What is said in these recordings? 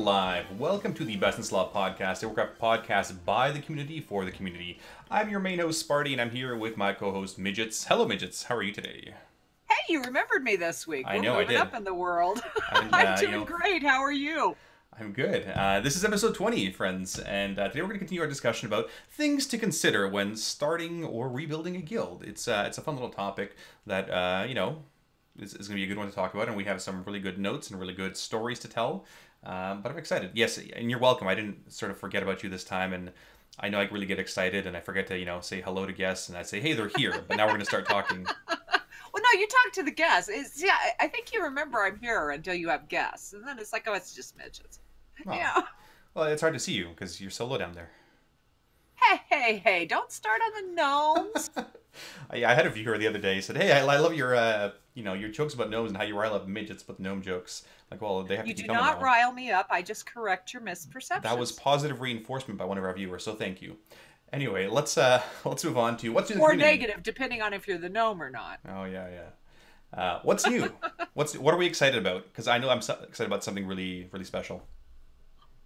live. Welcome to the Best in Slot podcast, a Warcraft podcast by the community for the community. I'm your main host, Sparty, and I'm here with my co-host, Midgettes. Hello, Midgettes. How are you today? Hey, you remembered me this week. I know, We're I moving did. up in the world. And, I'm doing great. How are you? I'm good. This is episode 20, friends, and today we're going to continue our discussion about things to consider when starting or rebuilding a guild. It's a fun little topic that, is going to be a good one to talk about, and we have some really good notes and really good stories to tell. But I'm excited. Yes, and you're welcome. I didn't sort of forget about you this time, and I know I really get excited, and I forget to, say hello to guests, and I say, hey, they're here. But now we're going to start talking. Well, no, you talk to the guests. I think you remember I'm here until you have guests, and then it's like, oh, it's just midgets. Oh. Yeah. Well, it's hard to see you because you're so low down there. Hey! Don't start on the gnomes. I had a viewer the other day said, "Hey, I love your your jokes about gnomes and how you rile up midgets with gnome jokes." Like, well, they have to You keep do coming not now. rile me up. I just correct your misperceptions. That was positive reinforcement by one of our viewers, so thank you. Anyway, let's move on to what's new. Or negative, depending on if you're the gnome or not. Oh yeah. What's new? What are we excited about? Because I know I'm excited about something really really special.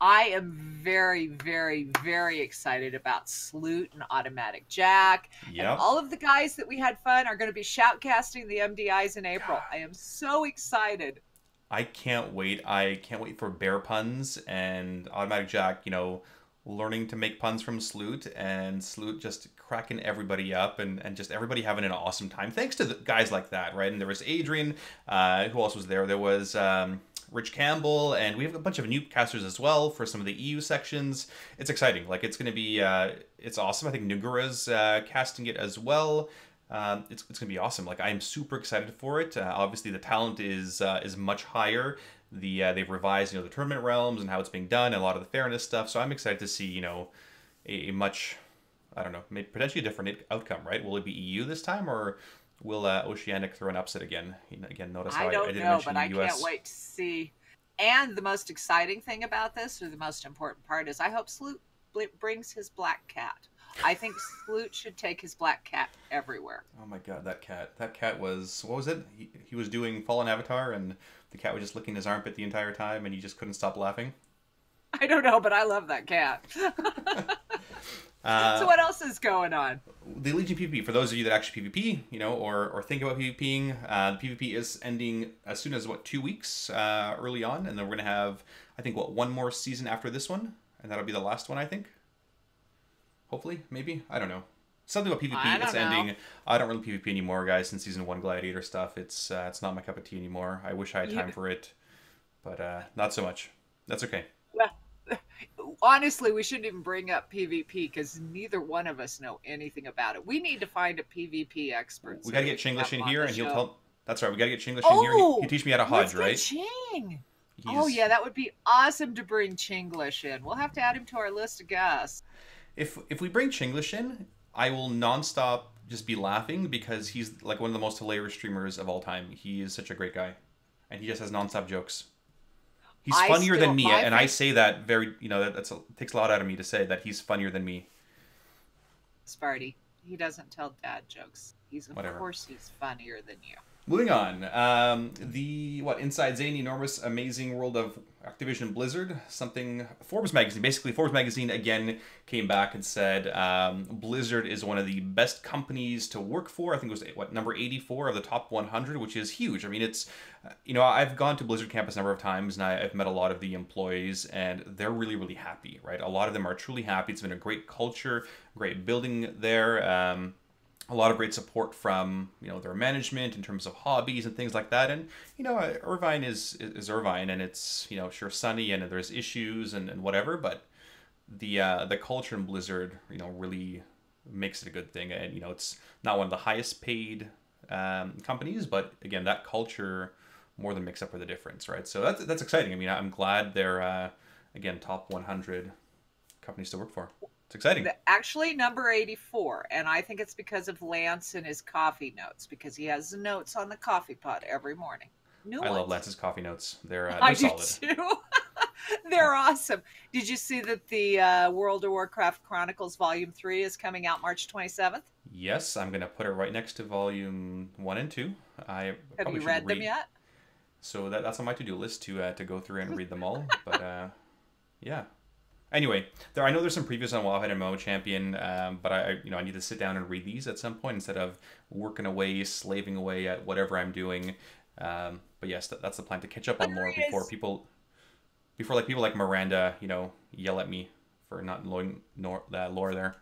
I am very, very, very excited about Sloot and Automatic Jack. Yep. And all of the guys that we had fun are going to be shoutcasting the MDIs in April. I am so excited. I can't wait. I can't wait for bear puns and Automatic Jack, learning to make puns from Sloot, and Sloot just cracking everybody up and just everybody having an awesome time. Thanks to the guys like that, right? And there was Adrian, who else was there? There was Rich Campbell, and we have a bunch of new casters as well for some of the EU sections. It's exciting. Like, it's going to be, it's awesome. I think Nugura's casting it as well. It's going to be awesome. Like, I am super excited for it. Obviously, the talent is much higher. They've revised, the tournament realms and how it's being done, and a lot of the fairness stuff. So I'm excited to see, a much, I don't know, maybe potentially a different outcome, right? Will it be EU this time, or will Oceanic throw an upset again? Again, notice how I didn't mention I US. can't wait to see. And the most exciting thing about this, or the most important part, is I hope Sloot brings his black cat. I think Sloot should take his black cat everywhere. Oh my god, that cat. That cat was, what was it? He was doing Fallen Avatar, and the cat was just licking his armpit the entire time, and he just couldn't stop laughing. I don't know, but I love that cat. So what else is going on? The Legion PvP, for those of you that actually PvP, or think about PvPing, the PvP is ending as soon as, 2 weeks early on, and then we're going to have, I think, one more season after this one, and that'll be the last one, I think. Hopefully, maybe? I don't know. Something about PvP, it's ending. I don't really PvP anymore, guys, since Season 1 Gladiator stuff. It's not my cup of tea anymore. I wish I had time for it, but not so much. That's okay. Well, honestly, we shouldn't even bring up PvP because neither one of us know anything about it. We need to find a PvP expert. We gotta get Chinglish in here, and he'll tell. That's right. We gotta get Chinglish in here. He'll teach me how to hodge, right? Ching. Oh yeah, that would be awesome to bring Chinglish in. We'll have to add him to our list of guests. If we bring Chinglish in, I will nonstop just be laughing because he's like one of the most hilarious streamers of all time. He is such a great guy, and he just has nonstop jokes. He's funnier than me, and I say that very, it takes a lot out of me to say that he's funnier than me. Sparty, he doesn't tell dad jokes. Whatever. Of course he's funnier than you. Moving on, Inside Zane, enormous, amazing world of Activision Blizzard. Forbes magazine again came back and said Blizzard is one of the best companies to work for. I think it was number 84 of the top 100, which is huge. I mean, it's I've gone to Blizzard campus a number of times, and I've met a lot of the employees, and they're really really happy, right? A lot of them are truly happy. It's been a great culture, great building there. A lot of great support from their management in terms of hobbies and things like that. And Irvine is Irvine, and it's sure sunny and there's issues and whatever, but the culture in Blizzard really makes it a good thing. And it's not one of the highest paid companies, but again, that culture more than makes up for the difference, right? So that's exciting. I mean, I'm glad they're again top 100 companies to work for. It's exciting. Actually, number 84, and I think it's because of Lance and his coffee notes, because he has notes on the coffee pot every morning. I love Lance's coffee notes. They're I solid. do too. They're awesome. Did you see that the World of Warcraft Chronicles Volume 3 is coming out March 27th? Yes, I'm going to put it right next to Volume 1 and 2. Have you read them yet? So that's on my to-do list to go through and read them all. But Yeah. Anyway, I know there's some previews on Wildhead and MMO Champion, but I need to sit down and read these at some point instead of working away, slaving away at whatever I'm doing. But yes, that's the plan, to catch up on more before like people like Miranda, yell at me for not knowing that lore there.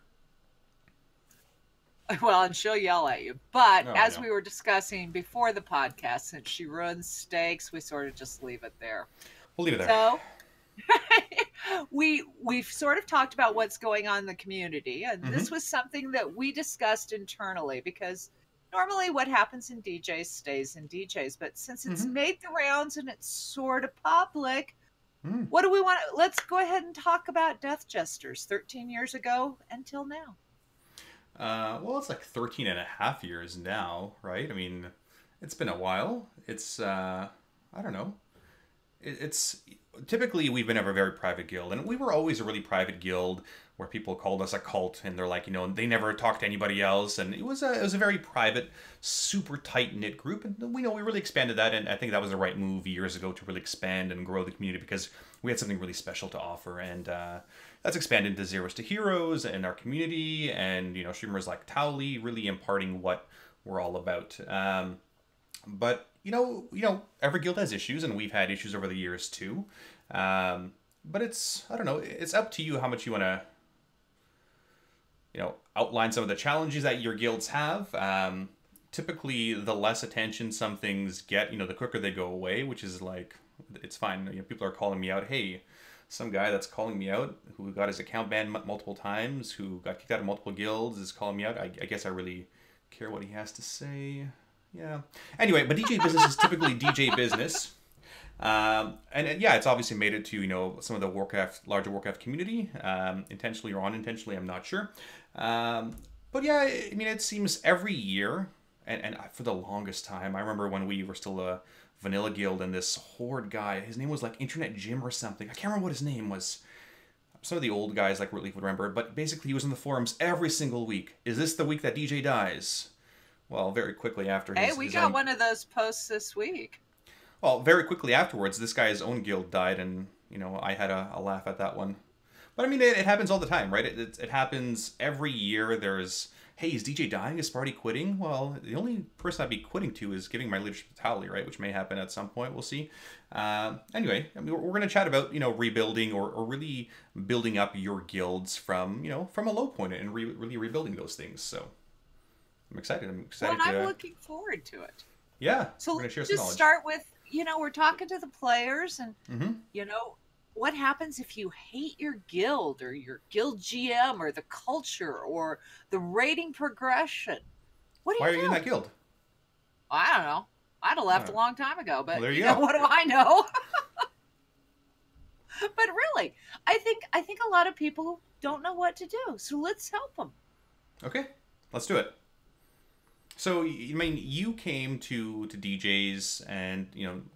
Well, and she'll yell at you. But Oh, as yeah. we were discussing before the podcast, since she ruins stakes, we sort of just leave it there. We'll leave it there. So we've sort of talked about what's going on in the community, and this was something that we discussed internally, because normally what happens in DJs stays in DJs, but since it's made the rounds and it's sort of public, what do we want? Let's go ahead and talk about Death Jesters 13 years ago until now. Well, it's like 13 and a half years now, right? I mean, it's been a while. It's, I don't know. It's typically we've been a very private guild, and we were always a really private guild where people called us a cult, and they're like, they never talked to anybody else, and it was a very private, super tight knit group, and we really expanded that, and I think that was the right move years ago to really expand and grow the community, because we had something really special to offer, and that's expanded to Zeros to Heroes and our community, and streamers like Towley really imparting what we're all about. But every guild has issues, and we've had issues over the years too. But I don't know, it's up to you how much you want to, outline some of the challenges that your guilds have. Typically, the less attention some things get, the quicker they go away, which is like, it's fine. People are calling me out. Hey, some guy that's calling me out, who got his account banned multiple times, who got kicked out of multiple guilds, is calling me out. I guess I really care what he has to say. Yeah. Anyway, but DJ business is typically DJ business. And yeah, it's obviously made it to, some of the larger Warcraft community, intentionally or unintentionally, I'm not sure. But yeah, I mean, it seems every year, and for the longest time, I remember when we were still a vanilla guild, and this Horde guy, his name was like Internet Jim or something. I can't remember what his name was. Some of the old guys like really would remember it, but basically he was in the forums every single week. Is this the week that DJ dies? Well, very quickly after his... Hey, we got one of those posts this week. Well, very quickly afterwards, this guy's own guild died, and, I had a laugh at that one. But, I mean, it happens all the time, right? It happens every year. There's, hey, is DJ dying? Is Sparty quitting? Well, the only person I'd be quitting to is giving my leadership to Towley, right? Which may happen at some point. We'll see. Anyway, I mean, we're going to chat about, rebuilding or really building up your guilds from, from a low point and really rebuilding those things. So I'm excited. Well, and I'm looking forward to it. Yeah. So let's just start with, we're talking to the players, and, what happens if you hate your guild or your guild GM or the culture or the rating progression? What do you do? Why are you in that guild? I don't know. I'd have left a long time ago, but well, there you go. What do I know? But really, I think a lot of people don't know what to do. So let's help them. Okay, let's do it. So, I mean, you came to DJs, and,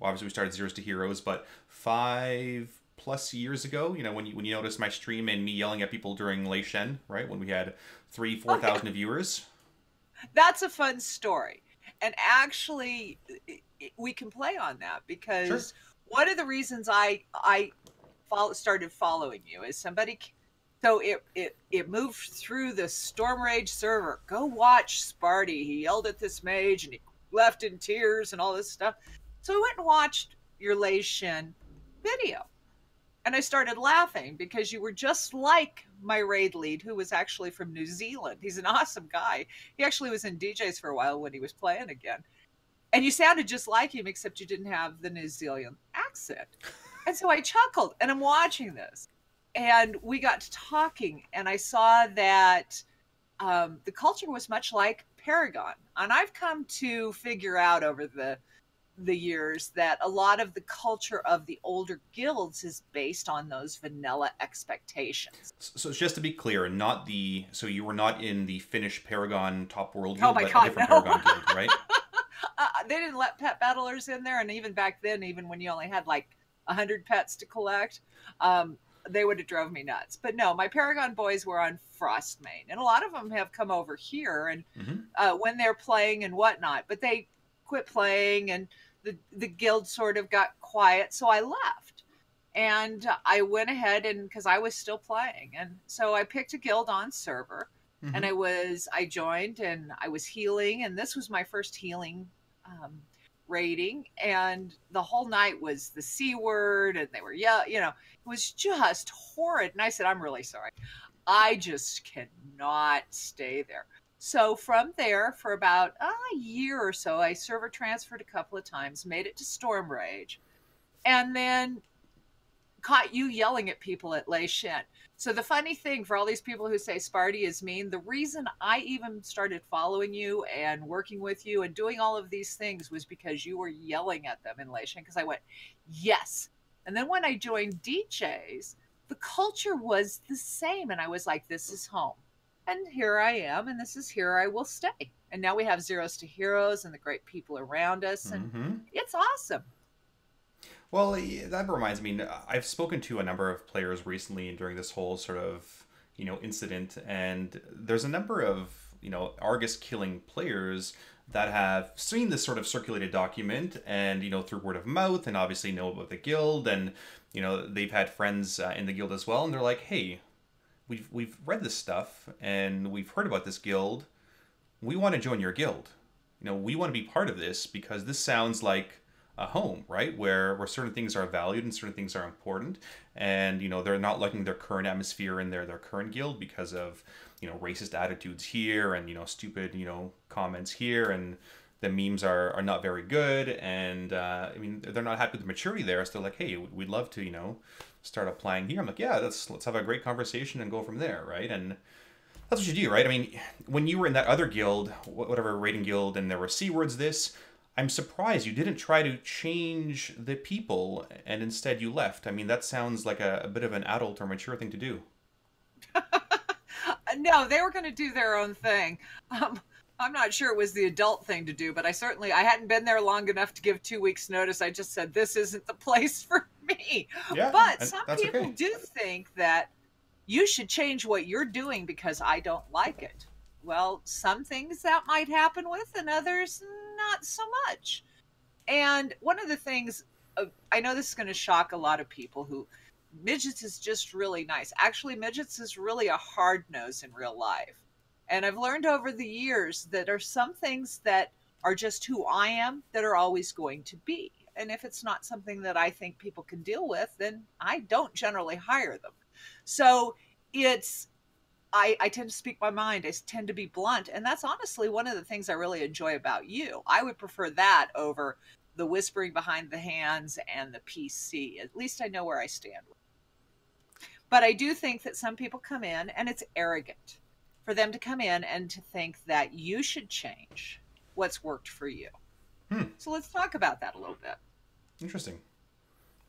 obviously we started Zeros to Heroes, but 5+ years ago, when you noticed my stream and me yelling at people during Lei Shen, right? When we had 3,000-4,000 viewers. That's a fun story. And actually, we can play on that, because one of the reasons I started following you is somebody... So it moved through the Storm Rage server. Go watch Sparty. He yelled at this mage and he left in tears and all this stuff. So I went and watched your Lei Shen video. And I started laughing because you were just like my raid lead, who was actually from New Zealand. He's an awesome guy. He actually was in DJs for a while when he was playing again. And you sounded just like him, except you didn't have the New Zealand accent. And so I chuckled, and I'm watching this. And we got to talking, and I saw that the culture was much like Paragon. And I've come to figure out over the years that a lot of the culture of the older guilds is based on those vanilla expectations. So just to be clear, so you were not in the Finnish Paragon Top World Guild, but a different Paragon guild, right? They didn't let pet battlers in there, and even back then, even when you only had like 100 pets to collect, they would have drove me nuts. But no, my Paragon boys were on Frostmane, and a lot of them have come over here and when they're playing and whatnot, but they quit playing, and the guild sort of got quiet, so I left. And I went ahead and because I was still playing, and so I picked a guild on server, and Mm-hmm. I joined and I was healing, and this was my first healing um, rating, and the whole night was the C word, and they were it was just horrid. And I said, I'm really sorry. I just cannot stay there. So from there, for about a year or so, I server transferred a couple of times, made it to Storm Rage, and then caught you yelling at people at Lei Shin. So the funny thing for all these people who say Sparty is mean, the reason I even started following you and working with you and doing all of these things was because you were yelling at them in Lei Shin, because I went, yes. And then when I joined DJs, the culture was the same. And I was like, this is home. And here I am, and this is here I will stay. And now we have Zeros to Heroes and the great people around us, and Mm-hmm. it's awesome. Well, that reminds me, I've spoken to a number of players recently during this whole sort of, incident, and there's a number of, Argus killing players that have seen this sort of circulated document and, through word of mouth and obviously know about the guild and, they've had friends in the guild as well, and they're like, hey, we've read this stuff and we've heard about this guild. We want to join your guild. We want to be part of this because this sounds like a home, right? Where certain things are valued and certain things are important, and they're not liking their current atmosphere in their current guild because of racist attitudes here and stupid comments here, and the memes are not very good, and I mean they're not happy with the maturity there, so they're like, hey, we'd love to start applying here. I'm like, yeah, let's have a great conversation and go from there, right? And that's what you do, right? I mean, when you were in that other guild, whatever rating guild, and there were C words, I'm surprised you didn't try to change the people and instead you left. I mean, that sounds like a bit of an adult or mature thing to do. No, they were going to do their own thing. I'm not sure it was the adult thing to do, but I hadn't been there long enough to give 2 weeks notice. I just said, this isn't the place for me. Yeah, But and some that's people okay. do think that you should change what you're doing because I don't like it. Well, some things that might happen with, and others not so much. And one of the things, I know this is going to shock a lot of people who Midgets is just really nice. Actually, Midgets is really a hard nose in real life. And I've learned over the years that there are some things that are just who I am that are always going to be. And if it's not something that I think people can deal with, then I don't generally hire them. So it's I tend to speak my mind. I tend to be blunt. And that's honestly one of the things I really enjoy about you. I would prefer that over the whispering behind the hands and the PC. At least I know where I stand. But I do think that some people come in and it's arrogant for them to come in and to think that you should change what's worked for you. Hmm. So let's talk about that a little bit. Interesting.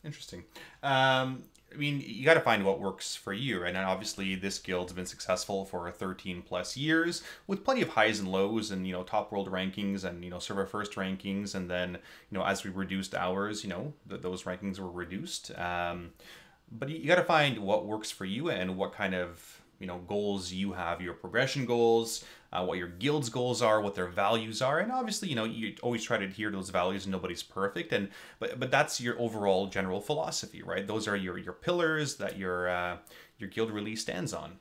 Interesting. I mean, you got to find what works for you, right? And obviously, this guild's been successful for 13 plus years, with plenty of highs and lows, and top world rankings, and server first rankings, and then as we reduced ours, those rankings were reduced. But you got to find what works for you and what kind of goals you have, your progression goals, what your guild's goals are, what their values are, and obviously you always try to adhere to those values, and nobody's perfect, and but that's your overall general philosophy, right? Those are your pillars that your guild really stands on.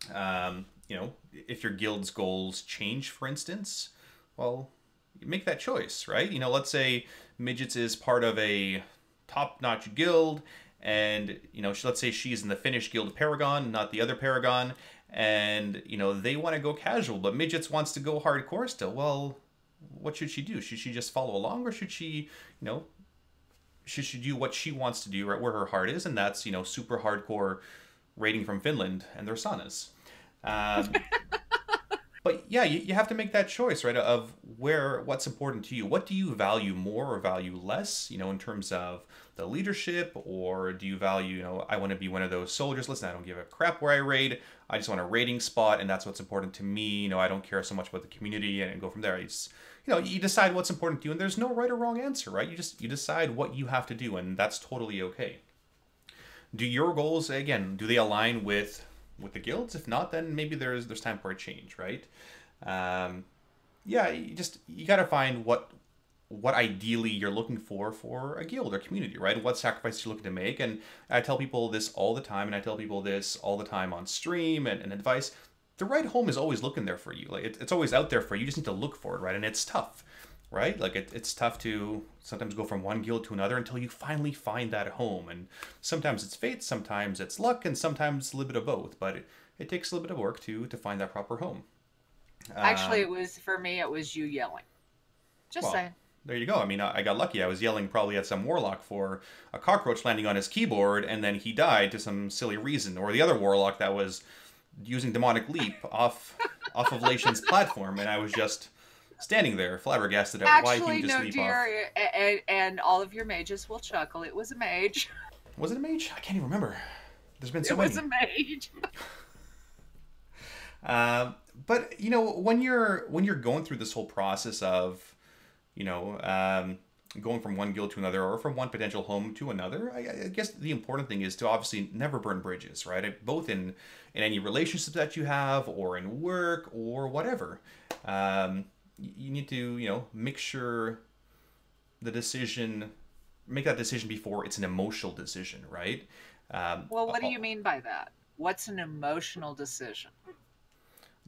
If your guild's goals change, for instance, well, you make that choice, right? Let's say Midgets is part of a top-notch guild, and let's say she's in the Finnish guild Paragon, not the other Paragon, and they want to go casual, but Midgets wants to go hardcore still. Well, what should she do? Should she just follow along, or should she do what she wants to do, right where her heart is, and that's super hardcore raiding from Finland and their saunas. But yeah, you have to make that choice, right, of what's important to you. What do you value more or value less, in terms of the leadership, or do you value, I want to be one of those soldiers. Listen, I don't give a crap where I raid. I just want a raiding spot, and that's what's important to me. I don't care so much about the community, and go from there. It's, you decide what's important to you, and there's no right or wrong answer, right? You decide what you have to do, and that's totally okay. Do your goals, again, do they align with the guilds? If not, then maybe there's time for a change, right? Yeah, you got to find what what ideally you're looking for a guild or community, right? What sacrifices you're looking to make. And I tell people this all the time, and I tell people this all the time on stream and advice. The right home is always looking there for you. Like it's always out there for you. You just need to look for it, right? And it's tough, right? Like it's tough to sometimes go from one guild to another until you finally find that home. And sometimes it's fate, sometimes it's luck, and sometimes a little bit of both. But it takes a little bit of work to find that proper home. Actually, it was for me. It was you yelling. Just Well, saying. there you go. I mean, I got lucky. I was yelling probably at some warlock for a cockroach landing on his keyboard, and then he died to some silly reason. Or the other warlock that was using demonic leap off of Lation's platform, and I was just standing there, flabbergasted at why he Actually, would just no, leap off. dear, and all of your mages will chuckle. It was a mage. Was it a mage? I can't even remember. There's been so It was many. a mage. But you know, when you're going through this whole process of, you know, going from one guild to another or from one potential home to another, I guess the important thing is to obviously never burn bridges, right? Both in any relationships that you have or in work or whatever. You need to, you know, make sure the decision, make that decision before it's an emotional decision, right? Well, what do you mean by that? What's an emotional decision?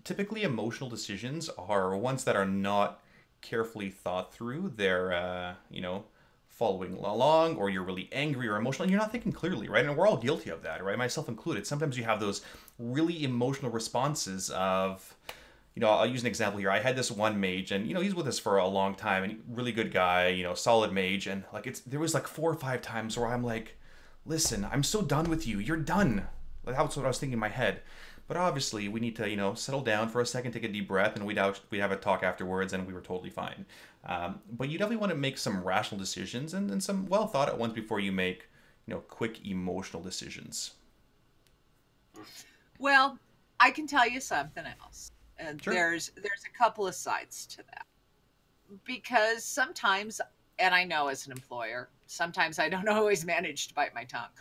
Typically emotional decisions are ones that are not carefully thought through. They're you know, following along, or you're really angry or emotional and you're not thinking clearly, right? And we're all guilty of that, right? Myself included. Sometimes you have those really emotional responses of, you know, I'll use an example here. I had this one mage, and you know, he's with us for a long time, and really good guy, you know, solid mage, and like there was like 4 or 5 times where I'm like, listen, I'm so done with you, you're done. Like that's what I was thinking in my head. But obviously, we need to, you know, settle down for a second, take a deep breath, and we'd have a talk afterwards, and we were totally fine. But you definitely want to make some rational decisions and some well thought out ones before you make, you know, quick emotional decisions. Well, I can tell you something else. And Sure. there's a couple of sides to that. Because sometimes, and I know as an employer, sometimes I don't always manage to bite my tongue.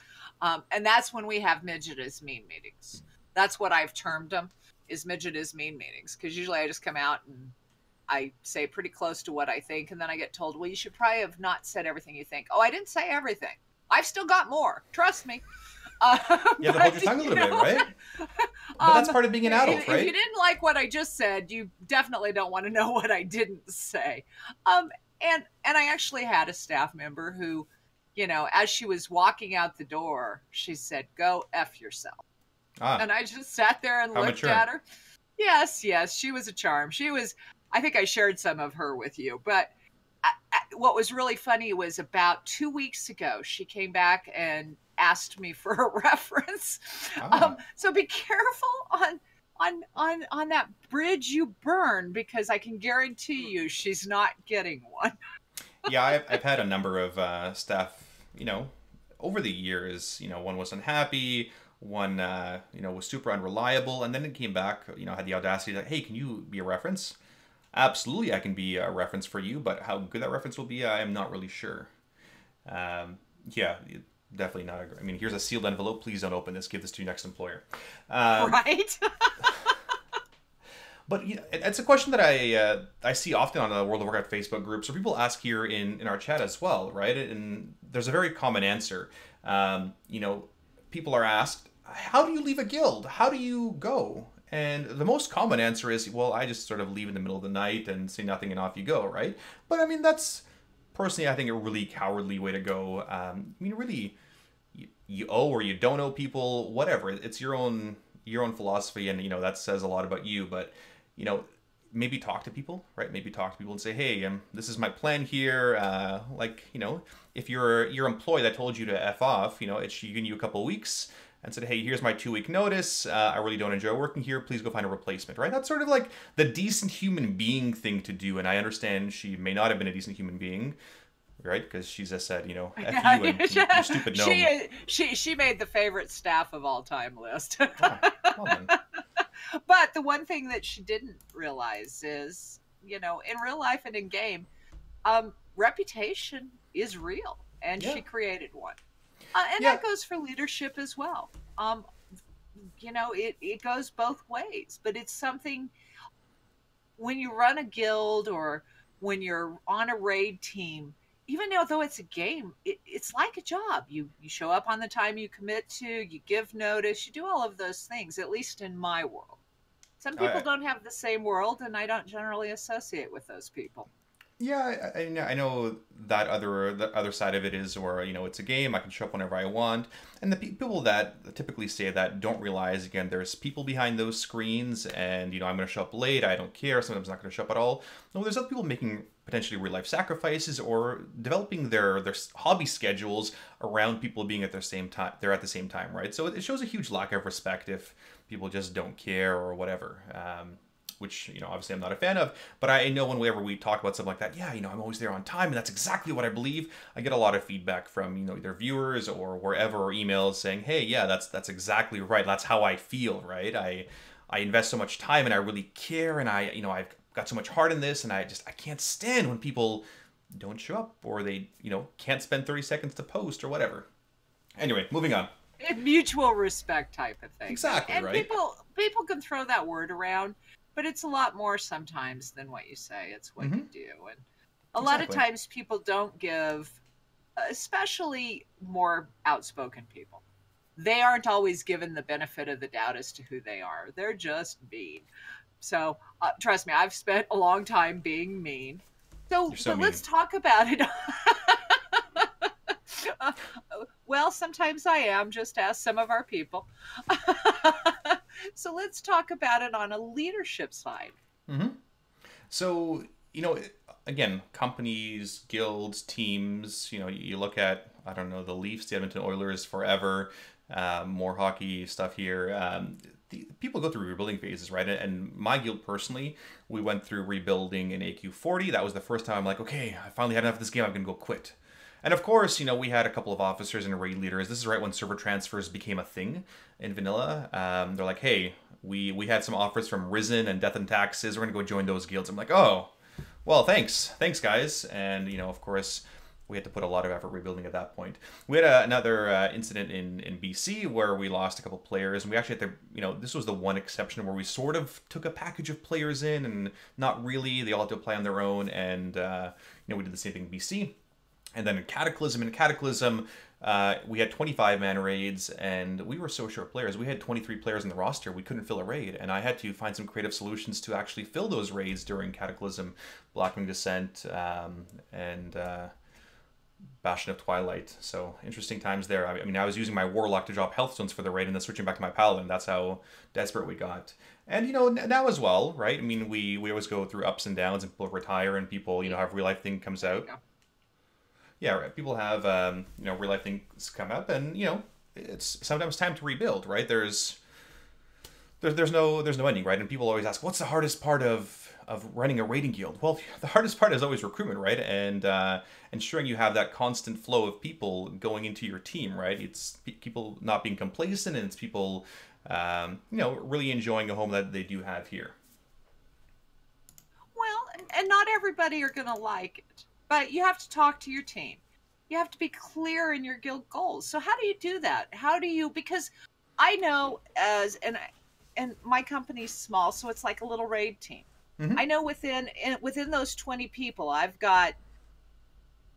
And that's when we have midget is mean meetings. That's what I've termed them, is midget is mean meetings. Because usually I just come out and I say pretty close to what I think, and then I get told, well, you should probably have not said everything you think. Oh, I didn't say everything. I've still got more. Trust me. You have to hold your tongue a little bit, right? But that's part of being an adult, right? If you didn't like what I just said, you definitely don't want to know what I didn't say. And I actually had a staff member who, you know, as she was walking out the door, she said, "Go F yourself." Ah, And I just sat there and how looked mature. at her. Yes, she was a charm. She was, I think I shared some of her with you, but what was really funny was about 2 weeks ago, she came back and asked me for a reference. Ah. So be careful on that bridge you burn, because I can guarantee you she's not getting one. Yeah, I've had a number of staff, you know, over the years. You know, one was unhappy, one, you know, was super unreliable, and then it came back, you know, had the audacity that, hey, can you be a reference? Absolutely, I can be a reference for you, but how good that reference will be, I am not really sure. Yeah, definitely not. I mean, here's a sealed envelope. Please don't open this. Give this to your next employer. Right? But you know, it's a question that I see often on the World of Warcraft Facebook groups, or people ask here in our chat as well, right? And there's a very common answer. You know, people are asked, how do you leave a guild? How do you go? And the most common answer is, well, I just sort of leave in the middle of the night and say nothing and off you go, right? But I mean, that's personally, I think, a really cowardly way to go. I mean, really, you owe or you don't owe people, whatever. It's your own philosophy, and you know that says a lot about you. But you know, maybe talk to people, right? Maybe talk to people and say, hey, this is my plan here. Like, you know, if your employee that told you to F off, you know, it's giving you a couple of weeks and said, hey, here's my 2-week notice. I really don't enjoy working here. Please go find a replacement, right? That's sort of like the decent human being thing to do. And I understand she may not have been a decent human being, right? Because she just said, you know, F you and you stupid gnome. She made the favorite staff of all time list. Oh, well then. But the one thing that she didn't realize is, you know, in real life and in game, reputation is real, and Yeah. she created one. And Yeah. that goes for leadership as well. You know, it goes both ways, but it's something when you run a guild or when you're on a raid team, even though it's a game, it's like a job. You show up on the time you commit to, you give notice, you do all of those things, at least in my world. Some people don't have the same world, and I don't generally associate with those people. Yeah, I know that other side of it is where, it's a game. I can show up whenever I want, and the people that typically say that don't realize, again, there's people behind those screens, and I'm going to show up late. I don't care. Sometimes I'm not going to show up at all. No, there's other people making potentially real life sacrifices or developing their hobby schedules around people being at their same time. They're at the same time, right? So it shows a huge lack of respect if people just don't care or whatever. Which, obviously I'm not a fan of, but I know whenever we talk about something like that, yeah, I'm always there on time, and that's exactly what I believe. I get a lot of feedback from, either viewers or wherever, or emails saying, hey, yeah, that's exactly right. That's how I feel, right? I invest so much time, and I really care, and I've got so much heart in this, and I can't stand when people don't show up, or they, can't spend 30 seconds to post or whatever. Anyway, moving on. Mutual respect type of thing. Exactly, and right? People can throw that word around, but it's a lot more sometimes than what you say. It's what you do. And a lot of times people don't give, especially more outspoken people, they aren't always given the benefit of the doubt as to who they are. They're just mean. So trust me, I've spent a long time being mean. So but let's talk about it. Well, sometimes I am, just ask some of our people. So let's talk about it on a leadership side. So, again, companies, guilds, teams, you look at, I don't know, the Leafs, the Edmonton Oilers forever, more hockey stuff here. People go through rebuilding phases, right? And my guild personally, we went through rebuilding in AQ40. That was the first time I'm like, okay, I finally had enough of this game. I'm going to go quit. And of course, we had a couple of officers and raid leaders. This is right when server transfers became a thing in vanilla. They're like, hey, we had some offers from Risen and Death and Taxes. We're going to go join those guilds. I'm like, oh, well, thanks. Thanks, guys. And, of course, we had to put a lot of effort rebuilding at that point. We had another incident in BC where we lost a couple players. And we actually had to, this was the one exception where we sort of took a package of players in and not really. They all had to apply on their own. And, we did the same thing in BC. And then in Cataclysm, we had 25-man raids, and we were so short players. We had 23 players in the roster. We couldn't fill a raid, and I had to find some creative solutions to actually fill those raids during Cataclysm, Blackwing Descent, and Bastion of Twilight. So interesting times there. I was using my Warlock to drop health stones for the raid, and then switching back to my Paladin. That's how desperate we got. And, now as well, right? We always go through ups and downs, and people retire, and people, have real-life thing comes out. Yeah, right. People have, real life things come up, and it's sometimes time to rebuild, right? There's no ending, right? And people always ask, what's the hardest part of running a raiding guild? Well, the hardest part is always recruitment, right? And ensuring you have that constant flow of people going into your team, right? It's people not being complacent, and it's people, really enjoying a home that they do have here. Well, and not everybody are going to like it. But you have to talk to your team. You have to be clear in your guild goals. So how do you do that? Because I know and my company's small, so it's like a little raid team. I know within those 20 people, I've got,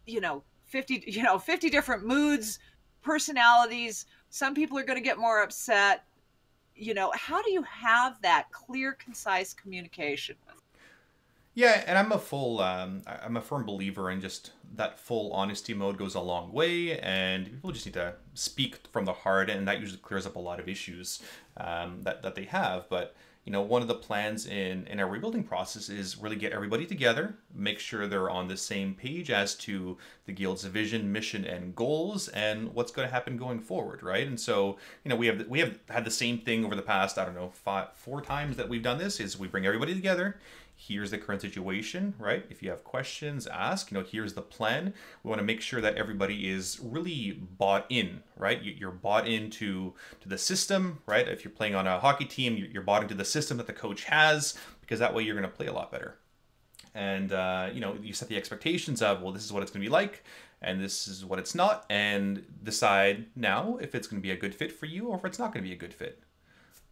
50 different moods, personalities. Some people are going to get more upset. How do you have that clear, concise communication with? Yeah, and I'm a firm believer in just that full honesty mode goes a long way, and people just need to speak from the heart, and that usually clears up a lot of issues that they have. But one of the plans in our rebuilding process is really get everybody together, make sure they're on the same page as to the guild's vision, mission, and goals, and what's going to happen going forward, right? And so, we have had the same thing over the past, I don't know, 4 times that we've done this, is we bring everybody together. Here's the current situation, right? If you have questions, ask. Here's the plan. We want to make sure that everybody is really bought in, right? You're bought into the system, right? If you're playing on a hockey team, you're bought into the system that the coach has, because that way you're going to play a lot better. And, you set the expectations of, well, this is what it's going to be like, and this is what it's not, and decide now if it's going to be a good fit for you or if it's not going to be a good fit.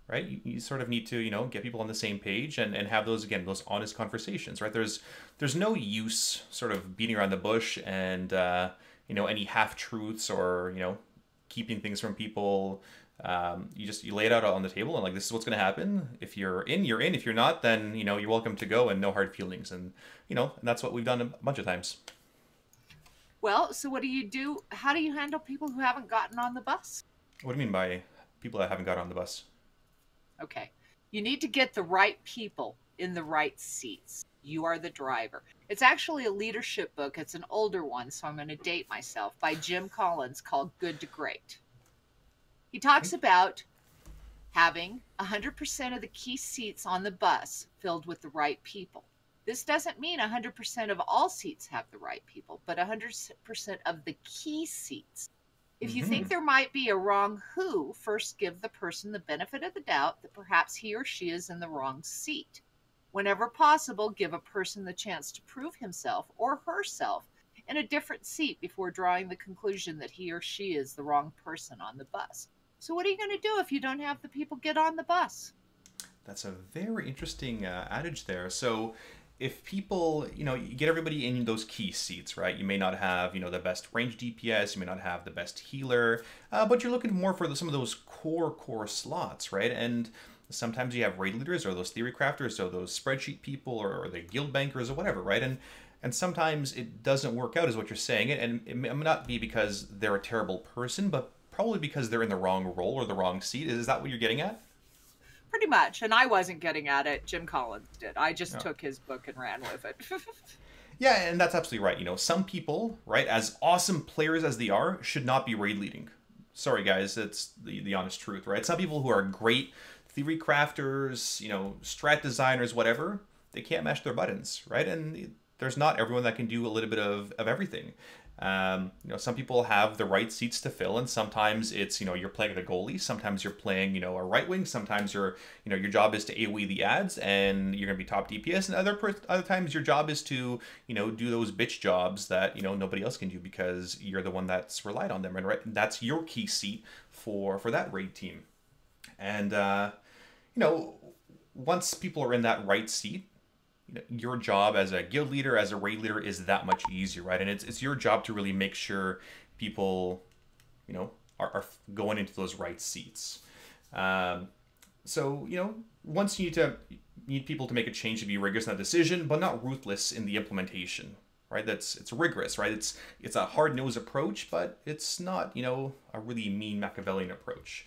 right? You sort of need to, get people on the same page and have those, again, those honest conversations, right? There's no use sort of beating around the bush and, any half truths or, keeping things from people. You lay it out on the table and like, this is what's going to happen. If you're in, you're in. If you're not, then, you're welcome to go and no hard feelings. And, and that's what we've done a bunch of times. Well, so what do you do? How do you handle people who haven't gotten on the bus? What do you mean by people that haven't got on the bus? Okay. You need to get the right people in the right seats. You are the driver. It's actually a leadership book. It's an older one, so I'm going to date myself, by Jim Collins, called Good to Great. He talks about having 100% of the key seats on the bus filled with the right people. This doesn't mean 100% of all seats have the right people, but 100% of the key seats. If you think there might be a wrong who, first give the person the benefit of the doubt that perhaps he or she is in the wrong seat. Whenever possible, give a person the chance to prove himself or herself in a different seat before drawing the conclusion that he or she is the wrong person on the bus. So what are you going to do if you don't have the people get on the bus? That's a very interesting adage there. So if people, you get everybody in those key seats, right? You may not have, the best range DPS, you may not have the best healer, but you're looking more for some of those core slots, right? And sometimes you have raid leaders or those theory crafters or those spreadsheet people or the guild bankers or whatever, right? And sometimes it doesn't work out, is what you're saying. And it may not be because they're a terrible person, but probably because they're in the wrong role or the wrong seat. Is that what you're getting at? Pretty much. And I wasn't getting at it. Jim Collins did. I just took his book and ran with it. Yeah, and that's absolutely right. Some people, right, as awesome players as they are, should not be raid leading. Sorry, guys, it's the honest truth, right? Some people who are great theory crafters, strat designers, whatever, they can't mash their buttons, right? And there's not everyone that can do a little bit of everything. Some people have the right seats to fill, and sometimes it's, you're playing the goalie, sometimes you're playing, a right wing, sometimes your job is to AoE the ads and you're going to be top DPS, and other times your job is to, do those bitch jobs that, nobody else can do because you're the one that's relied on them, and right, that's your key seat for that raid team. And, once people are in that right seat, your job as a guild leader, as a raid leader, is that much easier, right? And it's your job to really make sure people, are going into those right seats. So, once you need people to make a change, to be rigorous in that decision, but not ruthless in the implementation, right? It's rigorous, right? It's a hard-nosed approach, but it's not, a really mean Machiavellian approach.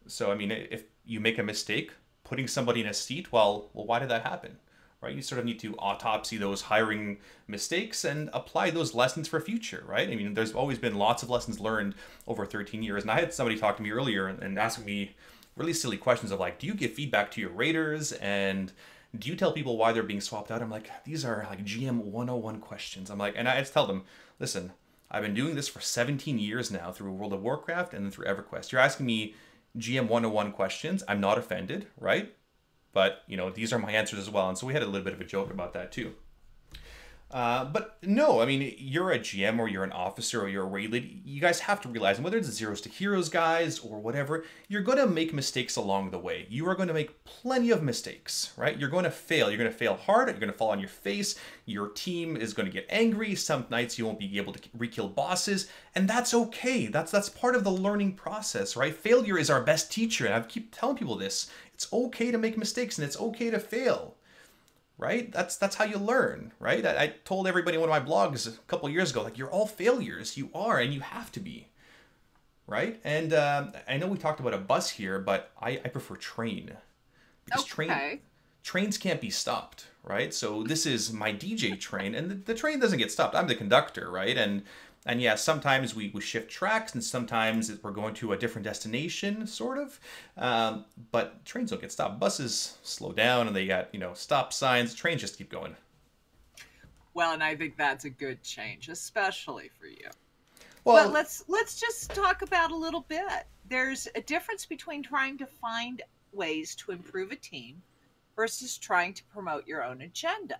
So, I mean, if you make a mistake putting somebody in a seat, well, why did that happen? Right? You sort of need to autopsy those hiring mistakes and apply those lessons for future, right? I mean, there's always been lots of lessons learned over 13 years. And I had somebody talk to me earlier and ask me really silly questions of like, do you give feedback to your raiders? And do you tell people why they're being swapped out? I'm like, these are like GM 101 questions. I'm like, and I just tell them, listen, I've been doing this for 17 years now through World of Warcraft and through EverQuest. You're asking me GM 101 questions. I'm not offended, right? But, these are my answers as well. And so we had a little bit of a joke about that too. But no, I mean, you're a GM or you're an officer or you're a raid lead. You guys have to realize, whether it's Zeros to Heroes guys or whatever, you're going to make mistakes along the way. You are going to make plenty of mistakes, right? You're going to fail. You're going to fail hard. You're going to fall on your face. Your team is going to get angry. Some nights you won't be able to re-kill bosses. And that's okay. That's part of the learning process, right? Failure is our best teacher. And I keep telling people this. It's okay to make mistakes and it's okay to fail. Right? That's how you learn, right? I told everybody in one of my blogs a couple of years ago, like, you're all failures. You are, and you have to be, right? And I know we talked about a bus here, but I prefer train. Because trains can't be stopped, right? So this is my DJ train, and the train doesn't get stopped. I'm the conductor, right? And yeah, sometimes we shift tracks, and sometimes we're going to a different destination, sort of. But trains don't get stopped. Buses slow down, and they got, stop signs. Trains just keep going. Well, and I think that's a good change, especially for you. Well, but let's just talk about a little bit. There's a difference between trying to find ways to improve a team versus trying to promote your own agenda.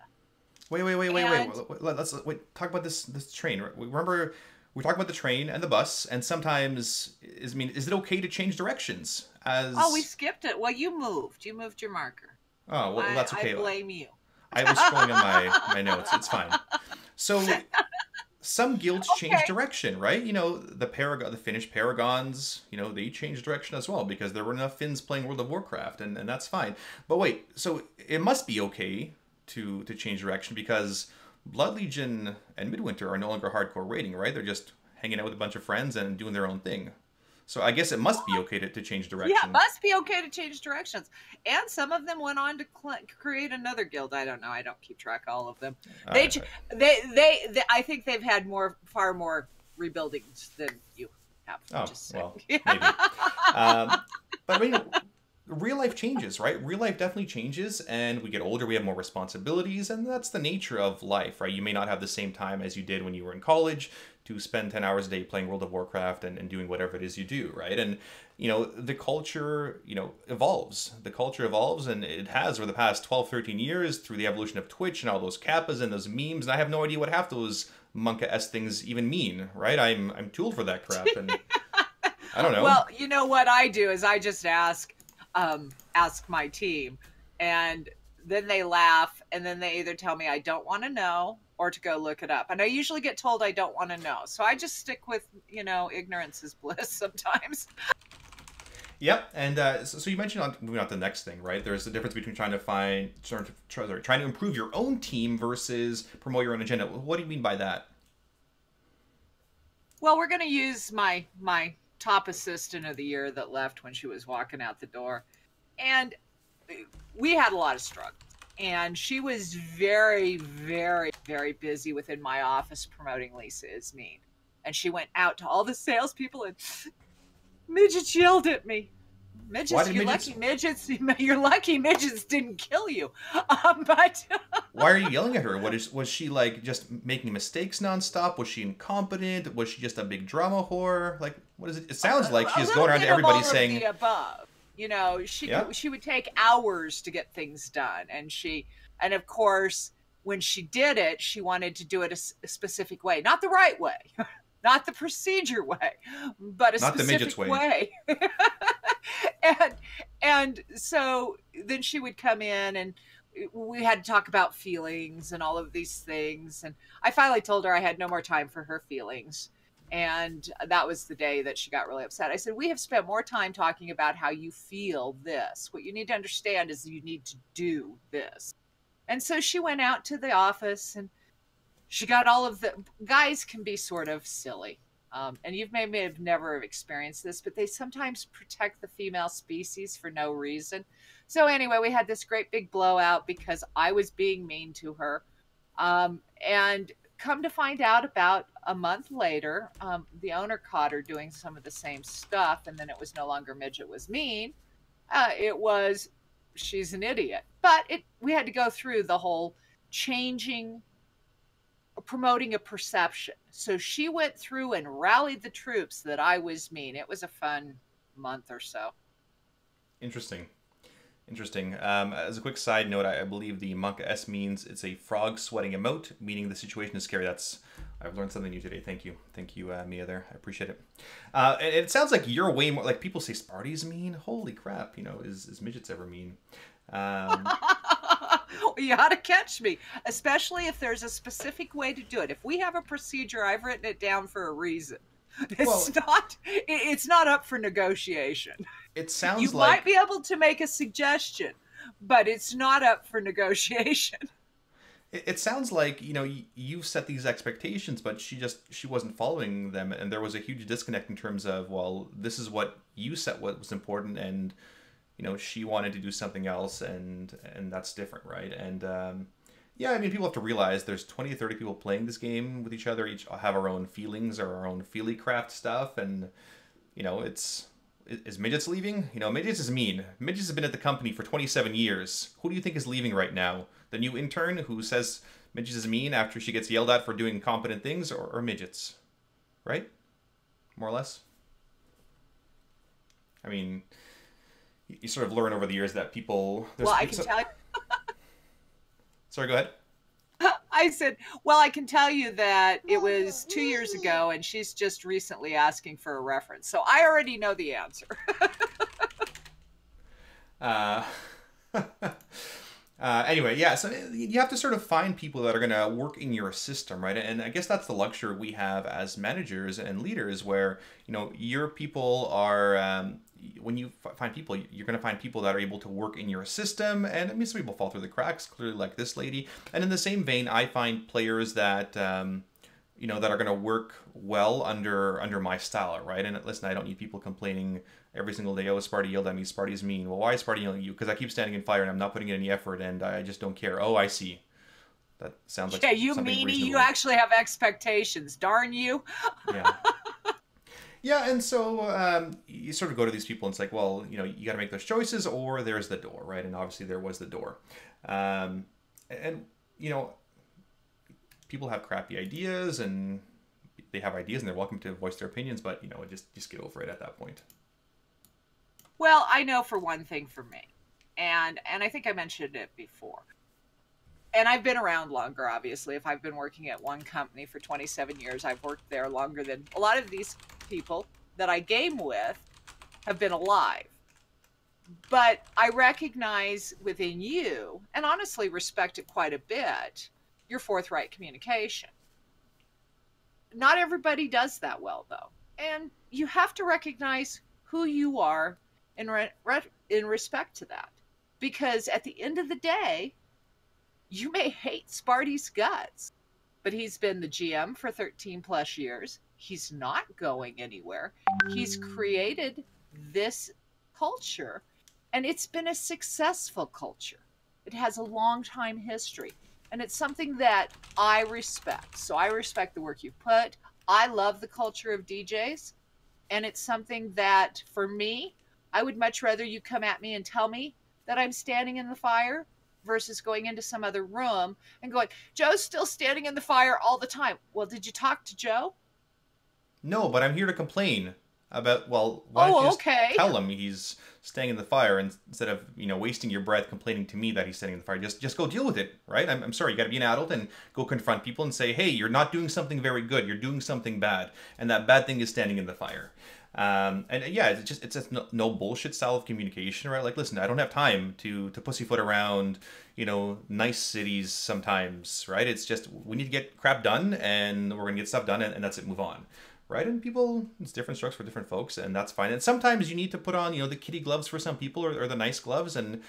Wait. Let's talk about this train. Remember, we're talking about the train and the bus, and sometimes is it okay to change directions? Oh, we skipped it. Well, you moved. You moved your marker. Oh, well, that's okay. I blame you. I was scrolling on my notes. It's fine. So some guilds change Okay. direction, right? You know, the Finnish Paragons, you know, they changed direction as well because there were enough Finns playing World of Warcraft, and that's fine. But wait, so it must be okay to change direction because Blood Legion and Midwinter are no longer hardcore raiding, right? They're just hanging out with a bunch of friends and doing their own thing. So I guess it must be okay to change direction. Yeah, it must be okay to change directions. And some of them went on to create another guild. I don't know. I don't keep track of all of them. They I think they've had far more rebuildings than you have. Oh, just well, maybe. But I mean, real life changes, right? Real life definitely changes, and we get older, we have more responsibilities, and that's the nature of life, right? You may not have the same time as you did when you were in college to spend 10 hours a day playing World of Warcraft and doing whatever it is you do, right? And, you know, the culture, you know, evolves. The culture evolves, and it has over the past 12, 13 years through the evolution of Twitch and all those kappas and those memes, and I have no idea what half those Monka-esque things even mean, right? I'm too old for that crap, and I don't know. Well, you know what I do is I just ask my team, and then they laugh, and then they either tell me I don't want to know or to go look it up. And I usually get told I don't want to know. So I just stick with, you know, ignorance is bliss sometimes. Yep, and so you mentioned moving on to the next thing, right? There's a difference between trying to improve your own team versus promote your own agenda. What do you mean by that? Well, we're going to use my top assistant of the year that left when she was walking out the door. And we had a lot of struggles. And she was very, very, very busy within my office promoting Lisa is Mean. And she went out to all the salespeople, and midgets yelled at me. Midgets, you're lucky midgets didn't kill you. But why are you yelling at her? Was she like just making mistakes nonstop? Was she incompetent? Was she just a big drama whore? Like, what is it? It sounds like she's going around to everybody saying the above. You know, she would take hours to get things done, and of course, when she did it, she wanted to do it a specific way, not the right way, not the procedure way, but a specific way. and so then she would come in, and we had to talk about feelings and all of these things, and I finally told her I had no more time for her feelings. And that was the day that she got really upset. I said, we have spent more time talking about how you feel this. What you need to understand is you need to do this. And so she went out to the office, and she got all of the guys can be sort of silly. And you've maybe have never experienced this, but they sometimes protect the female species for no reason. So anyway, we had this great big blowout because I was being mean to her. And come to find out, about a month later, the owner caught her doing some of the same stuff, and then it was no longer Midget was mean. It was she's an idiot. But we had to go through the whole promoting a perception. So she went through and rallied the troops that I was mean. It was a fun month or so. Interesting. As a quick side note, I believe the Monka-S means it's a frog sweating emote, meaning the situation is scary. I've learned something new today. Thank you, Mia. There, I appreciate it. And it sounds like you're way more like people say. Sparty's mean. Holy crap! You know, is midgets ever mean? You ought to catch me, especially if there's a specific way to do it. If we have a procedure, I've written it down for a reason. It's not up for negotiation. It sounds you might be able to make a suggestion, but it's not up for negotiation. It sounds like, you know, you set these expectations, but she wasn't following them, and there was a huge disconnect in terms of, well, this is what you set what was important, and you know, she wanted to do something else, and that's different, right? And yeah, I mean, people have to realize there's 20 to 30 people playing this game with each other. Each have our own feelings or our own feely craft stuff, and you know, is Midgets leaving? You know, Midgets is mean. Midgets has been at the company for 27 years. Who do you think is leaving right now? The new intern who says Midgets is mean after she gets yelled at for doing competent things, or Midgets? Right? More or less? I mean, you sort of learn over the years that people... Well, I can tell you... Sorry, go ahead. I said, well, I can tell you that it was 2 years ago, and she's just recently asking for a reference. So I already know the answer. Uh, anyway, yeah, so you have to sort of find people that are going to work in your system, right? And I guess that's the luxury we have as managers and leaders, where, your people are, when you find people, you're going to find people that are able to work in your system. And I mean, some people fall through the cracks, clearly, like this lady. And in the same vein, I find players that, that are going to work well under my style, right? And listen, I don't need people complaining every single day, oh, Sparty yelled at me, Sparty's mean. Well, why is Sparty yelling at you? Because I keep standing in fire and I'm not putting in any effort and I just don't care. Oh, I see. That sounds like you something meanie, reasonable. you actually have expectations. Darn you. Yeah. Yeah, and so you sort of go to these people and it's like, well, you got to make those choices or there's the door, right? And obviously there was the door. And people have crappy ideas and they have ideas and they're welcome to voice their opinions, but, just get over it at that point. Well, I know for one thing for me, and I think I mentioned it before, and I've been around longer, obviously. If I've been working at one company for 27 years, I've worked there longer than a lot of these people that I game with have been alive. But I recognize within you, and honestly respect it quite a bit, your forthright communication. Not everybody does that well, though. And you have to recognize who you are in respect to that. Because at the end of the day, you may hate Sparty's guts, but he's been the GM for 13 plus years. He's not going anywhere. He's created this culture, and it's been a successful culture. It has a long time history, and it's something that I respect. So I respect the work you put. I love the culture of DJs, and it's something that, for me, I would much rather you come at me and tell me that I'm standing in the fire versus going into some other room and going, Joe's still standing in the fire all the time. Well, did you talk to Joe? No, but I'm here to complain about, well, why don't you just tell him he's staying in the fire instead of, wasting your breath complaining to me that he's standing in the fire. Just go deal with it, right? I'm sorry, you got to be an adult and go confront people and say, hey, you're not doing something very good. You're doing something bad. And that bad thing is standing in the fire. And yeah, it's just no bullshit style of communication, right? Like, listen, I don't have time to pussyfoot around, nice cities sometimes, right? It's just, we need to get crap done and we're going to get stuff done and that's it, move on. Right? And people, it's different strokes for different folks, and that's fine. And sometimes you need to put on, the kitty gloves for some people, or the nice gloves, and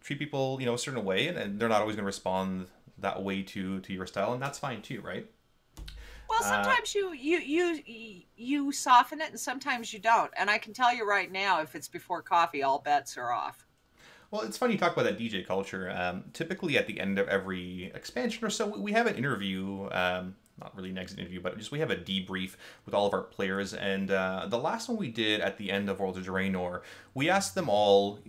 treat people, a certain way, and they're not always going to respond that way to your style, and that's fine too, right? Well, sometimes you soften it, and sometimes you don't. And I can tell you right now, if it's before coffee, all bets are off. Well, it's funny you talk about that DJ culture. Typically at the end of every expansion or so, we have an interview, not really an exit interview, but just we have a debrief with all of our players. And the last one we did at the end of Worlds of Draenor, we asked them all,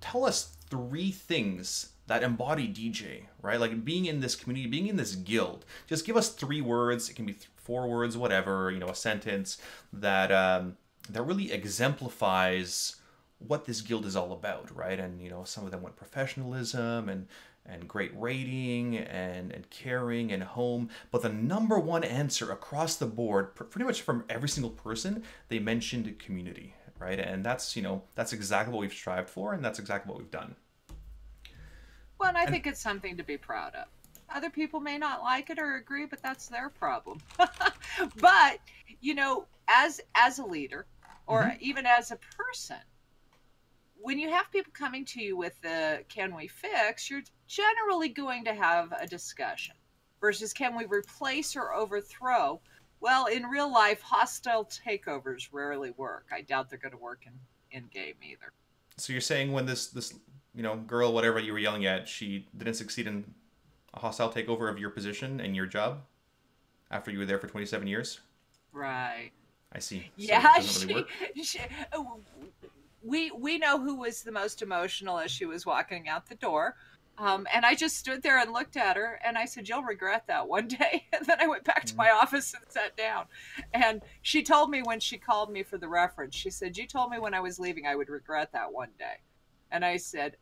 tell us 3 things that embody DJ, right? Like being in this community, being in this guild. Just give us 3 words. It can be 4 words, whatever, a sentence that that really exemplifies what this guild is all about, right? And some of them went professionalism and great rating and caring and home, but the number one answer across the board, pretty much from every single person, they mentioned community, right? And that's that's exactly what we've strived for, and that's exactly what we've done. Well, and I think it's something to be proud of. Other people may not like it or agree, but that's their problem. But as a leader, or even as a person, when you have people coming to you with the can we fix, you're generally going to have a discussion versus can we replace or overthrow. Well, in real life, hostile takeovers rarely work. I doubt they're going to work in game either. So you're saying when this girl, whatever you were yelling at, she didn't succeed in a hostile takeover of your position and your job after you were there for 27 years? Right. I see. Yeah, so we know who was the most emotional as she was walking out the door. And I just stood there and looked at her and I said, you'll regret that one day. And then I went back to my office and sat down. And she told me when she called me for the reference, she said, you told me when I was leaving I would regret that one day. And I said,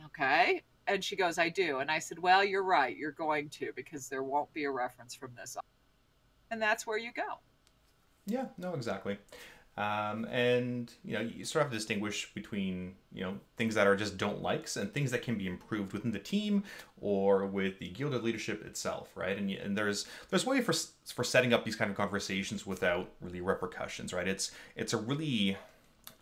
okay. And she goes, I do. And I said, well, you're right. You're going to, because there won't be a reference from this on. And that's where you go. Yeah, no, exactly. And you sort of have to distinguish between things that are just don't likes and things that can be improved within the team or with the guilded leadership itself, right? And there's way for setting up these kind of conversations without really repercussions, right? It's a really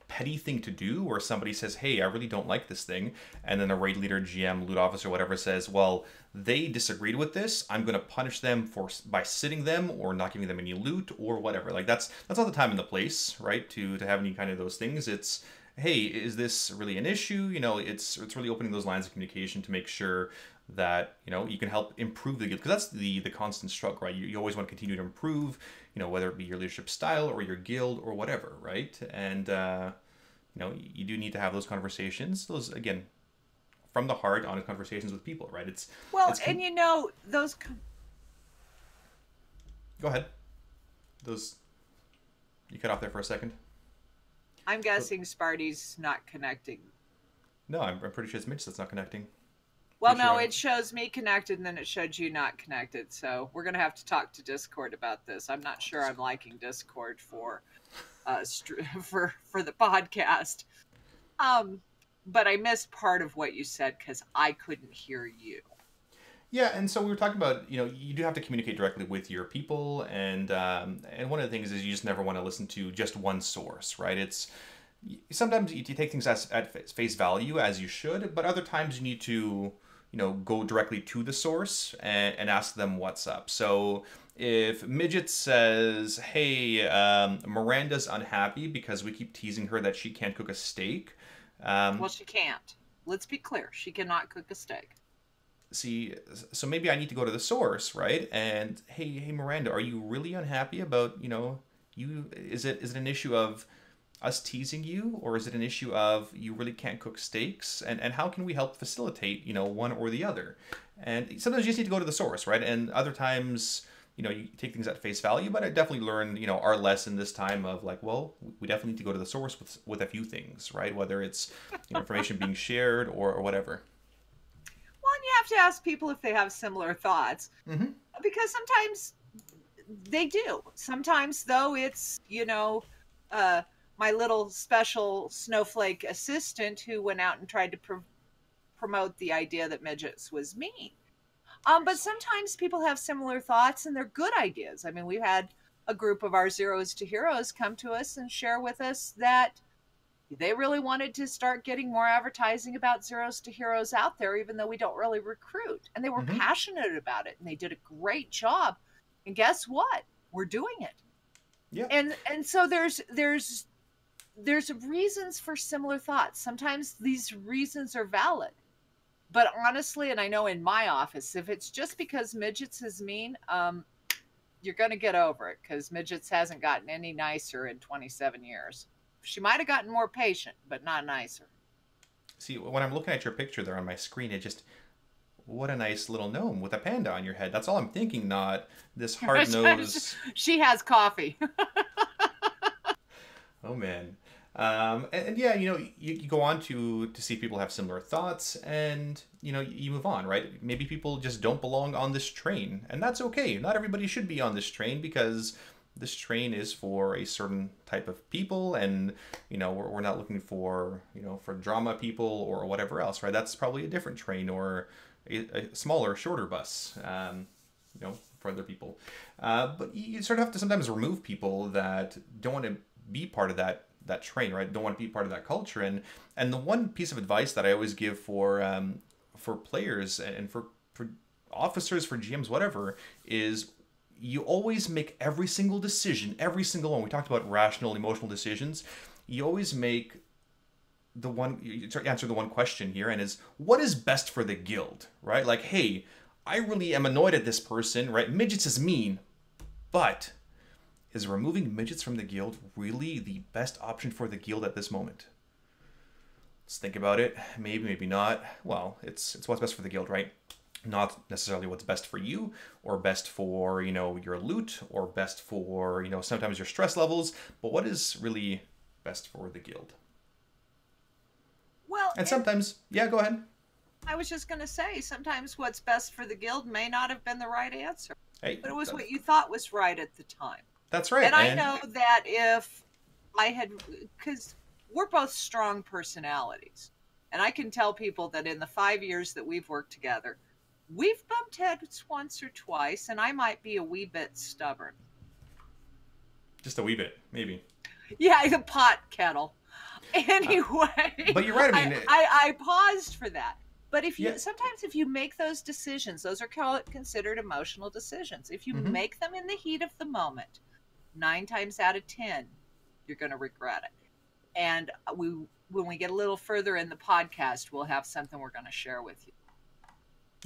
petty thing to do where somebody says, hey, I really don't like this thing, and then the raid leader, GM, loot officer, whatever says, well, they disagreed with this, I'm going to punish them by sitting them or not giving them any loot or whatever. Like that's not the time and the place, right, to have any kind of those things. It's, hey, is this really an issue? It's really opening those lines of communication to make sure that you can help improve the guild, because that's the constant struggle, right? You always want to continue to improve, whether it be your leadership style or your guild or whatever, right? And you do need to have those conversations, those, again, from the heart, honest conversations with people, right? Those go ahead, those, you cut off there for a second. I'm guessing Sparty's not connecting. No, I'm pretty sure it's Mitch that's not connecting. Well, no, it shows me connected, and then it showed you not connected. So we're going to have to talk to Discord about this. I'm not sure I'm liking Discord for the podcast. But I missed part of what you said because I couldn't hear you. Yeah, and so we were talking about, you do have to communicate directly with your people, and one of the things is you just never want to listen to just one source, right? It's sometimes you take things at face value, as you should, but other times you need to go directly to the source and ask them what's up. So if Midget says, hey, Miranda's unhappy because we keep teasing her that she can't cook a steak. Well, she can't. Let's be clear. She cannot cook a steak. See, so maybe I need to go to the source, right? And hey, Miranda, are you really unhappy about, is it an issue of us teasing you, or is it an issue of you really can't cook steaks, and how can we help facilitate one or the other? And sometimes you just need to go to the source, right? And other times you take things at face value, but I definitely learned our lesson this time of like, well, we definitely need to go to the source with a few things, right? Whether it's information being shared or whatever. Well, and you have to ask people if they have similar thoughts, because sometimes they do. Sometimes though, it's my little special snowflake assistant who went out and tried to promote the idea that Midgettes was mean. But sometimes people have similar thoughts and they're good ideas. I mean, we've had a group of our Zeros to Heroes come to us and share with us that they really wanted to start getting more advertising about Zeros to Heroes out there, even though we don't really recruit. And they were passionate about it, and they did a great job. And guess what? We're doing it. Yeah. And so there's reasons for similar thoughts. Sometimes these reasons are valid. But honestly, and I know in my office, if it's just because Midgettes is mean, you're going to get over it, because Midgettes hasn't gotten any nicer in 27 years. She might have gotten more patient, but not nicer. See, when I'm looking at your picture there on my screen, what a nice little gnome with a panda on your head. That's all I'm thinking, not this hard-nosed... She has coffee. Oh, man. And yeah, you go on to see if people have similar thoughts, and, you move on, right? Maybe people just don't belong on this train, and that's okay. Not everybody should be on this train, because this train is for a certain type of people, and, we're not looking for, for drama people or whatever else, right? That's probably a different train or a smaller, shorter bus, for other people. But you sort of have to sometimes remove people that don't want to be part of that train, right? Don't want to be part of that culture. And the one piece of advice that I always give for players and for officers, for GMs, whatever, is you always make every single decision, every single one. We talked about rational, emotional decisions. You always make you answer the one question here, and is, what is best for the guild, right? Like, hey, I really am annoyed at this person, right? Midgettes is mean, but is removing Midgettes from the guild really the best option for the guild at this moment? Let's think about it. Maybe, maybe not. Well, it's what's best for the guild, right? Not necessarily what's best for you, or best for, your loot, or best for, sometimes your stress levels, but what is really best for the guild? Well, and sometimes, yeah, go ahead. I was just going to say, sometimes what's best for the guild may not have been the right answer, Hey, but it was what you thought was right at the time. that's right. And I know that if I had, because we're both strong personalities, and I can tell people that in the 5 years that we've worked together, we've bumped heads once or twice, and I might be a wee bit stubborn. Just a wee bit, maybe. Yeah, the pot kettle. Anyway, but you're right. I mean, I paused for that. But if you, yeah. sometimes if you make those decisions, those are considered emotional decisions. If you make them in the heat of the moment, 9 times out of 10, you're going to regret it. And when we get a little further in the podcast, we'll have something we're going to share with you.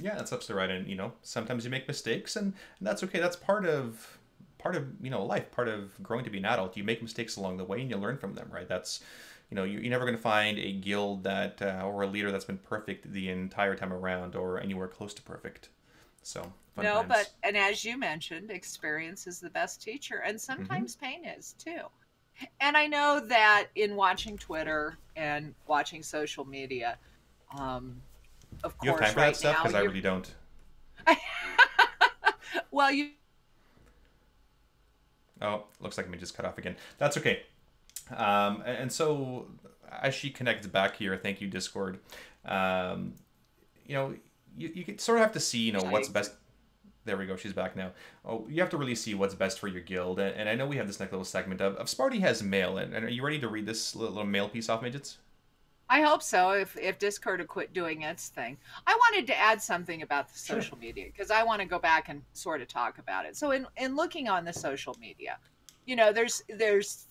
Yeah, that's absolutely right. And, you know, sometimes you make mistakes, and that's okay. That's part of you know, life, part of growing to be an adult. You make mistakes along the way and you learn from them, right? That's, you know, you're never going to find a guild that or a leader that's been perfect the entire time around or anywhere close to perfect. So no, times. but and as you mentioned, experience is the best teacher, and sometimes pain is too. And I know that in watching Twitter and watching social media, of course, you have time for that stuff, because I really don't. Well, you. Oh, looks like me just cut off again. That's okay. And so as she connects back here, thank you, Discord. You know, you sort of have to see, you know, what's best. There we go. She's back now. Oh, you have to really see what's best for your guild. And I know we have this next little segment of Sparty has mail. And are you ready to read this little mail piece off, Midgets? I hope so, if Discord will quit doing its thing. I wanted to add something about the social media, because I want to go back and sort of talk about it. So in looking on the social media, you know, there's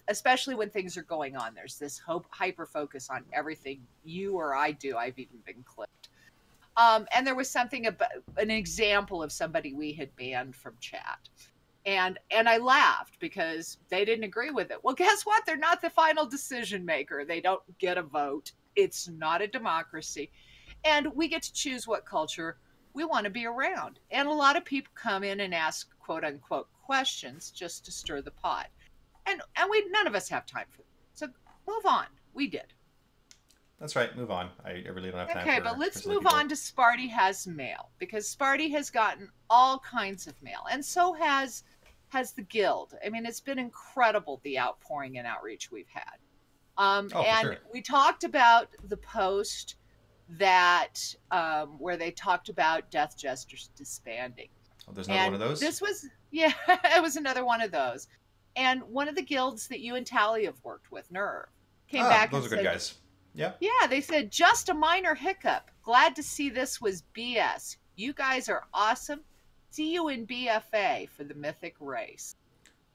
especially when things are going on, there's this hyper focus on everything you or I do. I've even been clipped. And there was something about an example of somebody we had banned from chat. And I laughed because they didn't agree with it. Well, guess what? They're not the final decision maker. They don't get a vote. It's not a democracy. And we get to choose what culture we want to be around. And a lot of people come in and ask quote unquote questions just to stir the pot. And none of us have time for that. So move on. We did. That's right. Move on. I really don't have time. Okay, but let's move on to Sparty has mail, because Sparty has gotten all kinds of mail, and so has the guild. I mean, it's been incredible, the outpouring and outreach we've had. We talked about the post that where they talked about Death Jesters disbanding. Oh, there's another one of those? This was, yeah, it was another one of those. And one of the guilds that you and Tally have worked with, Nerve, came back and said, those are good guys. Yeah. Yeah, they said, just a minor hiccup. Glad to see this was BS. You guys are awesome. See you in BFA for the mythic race.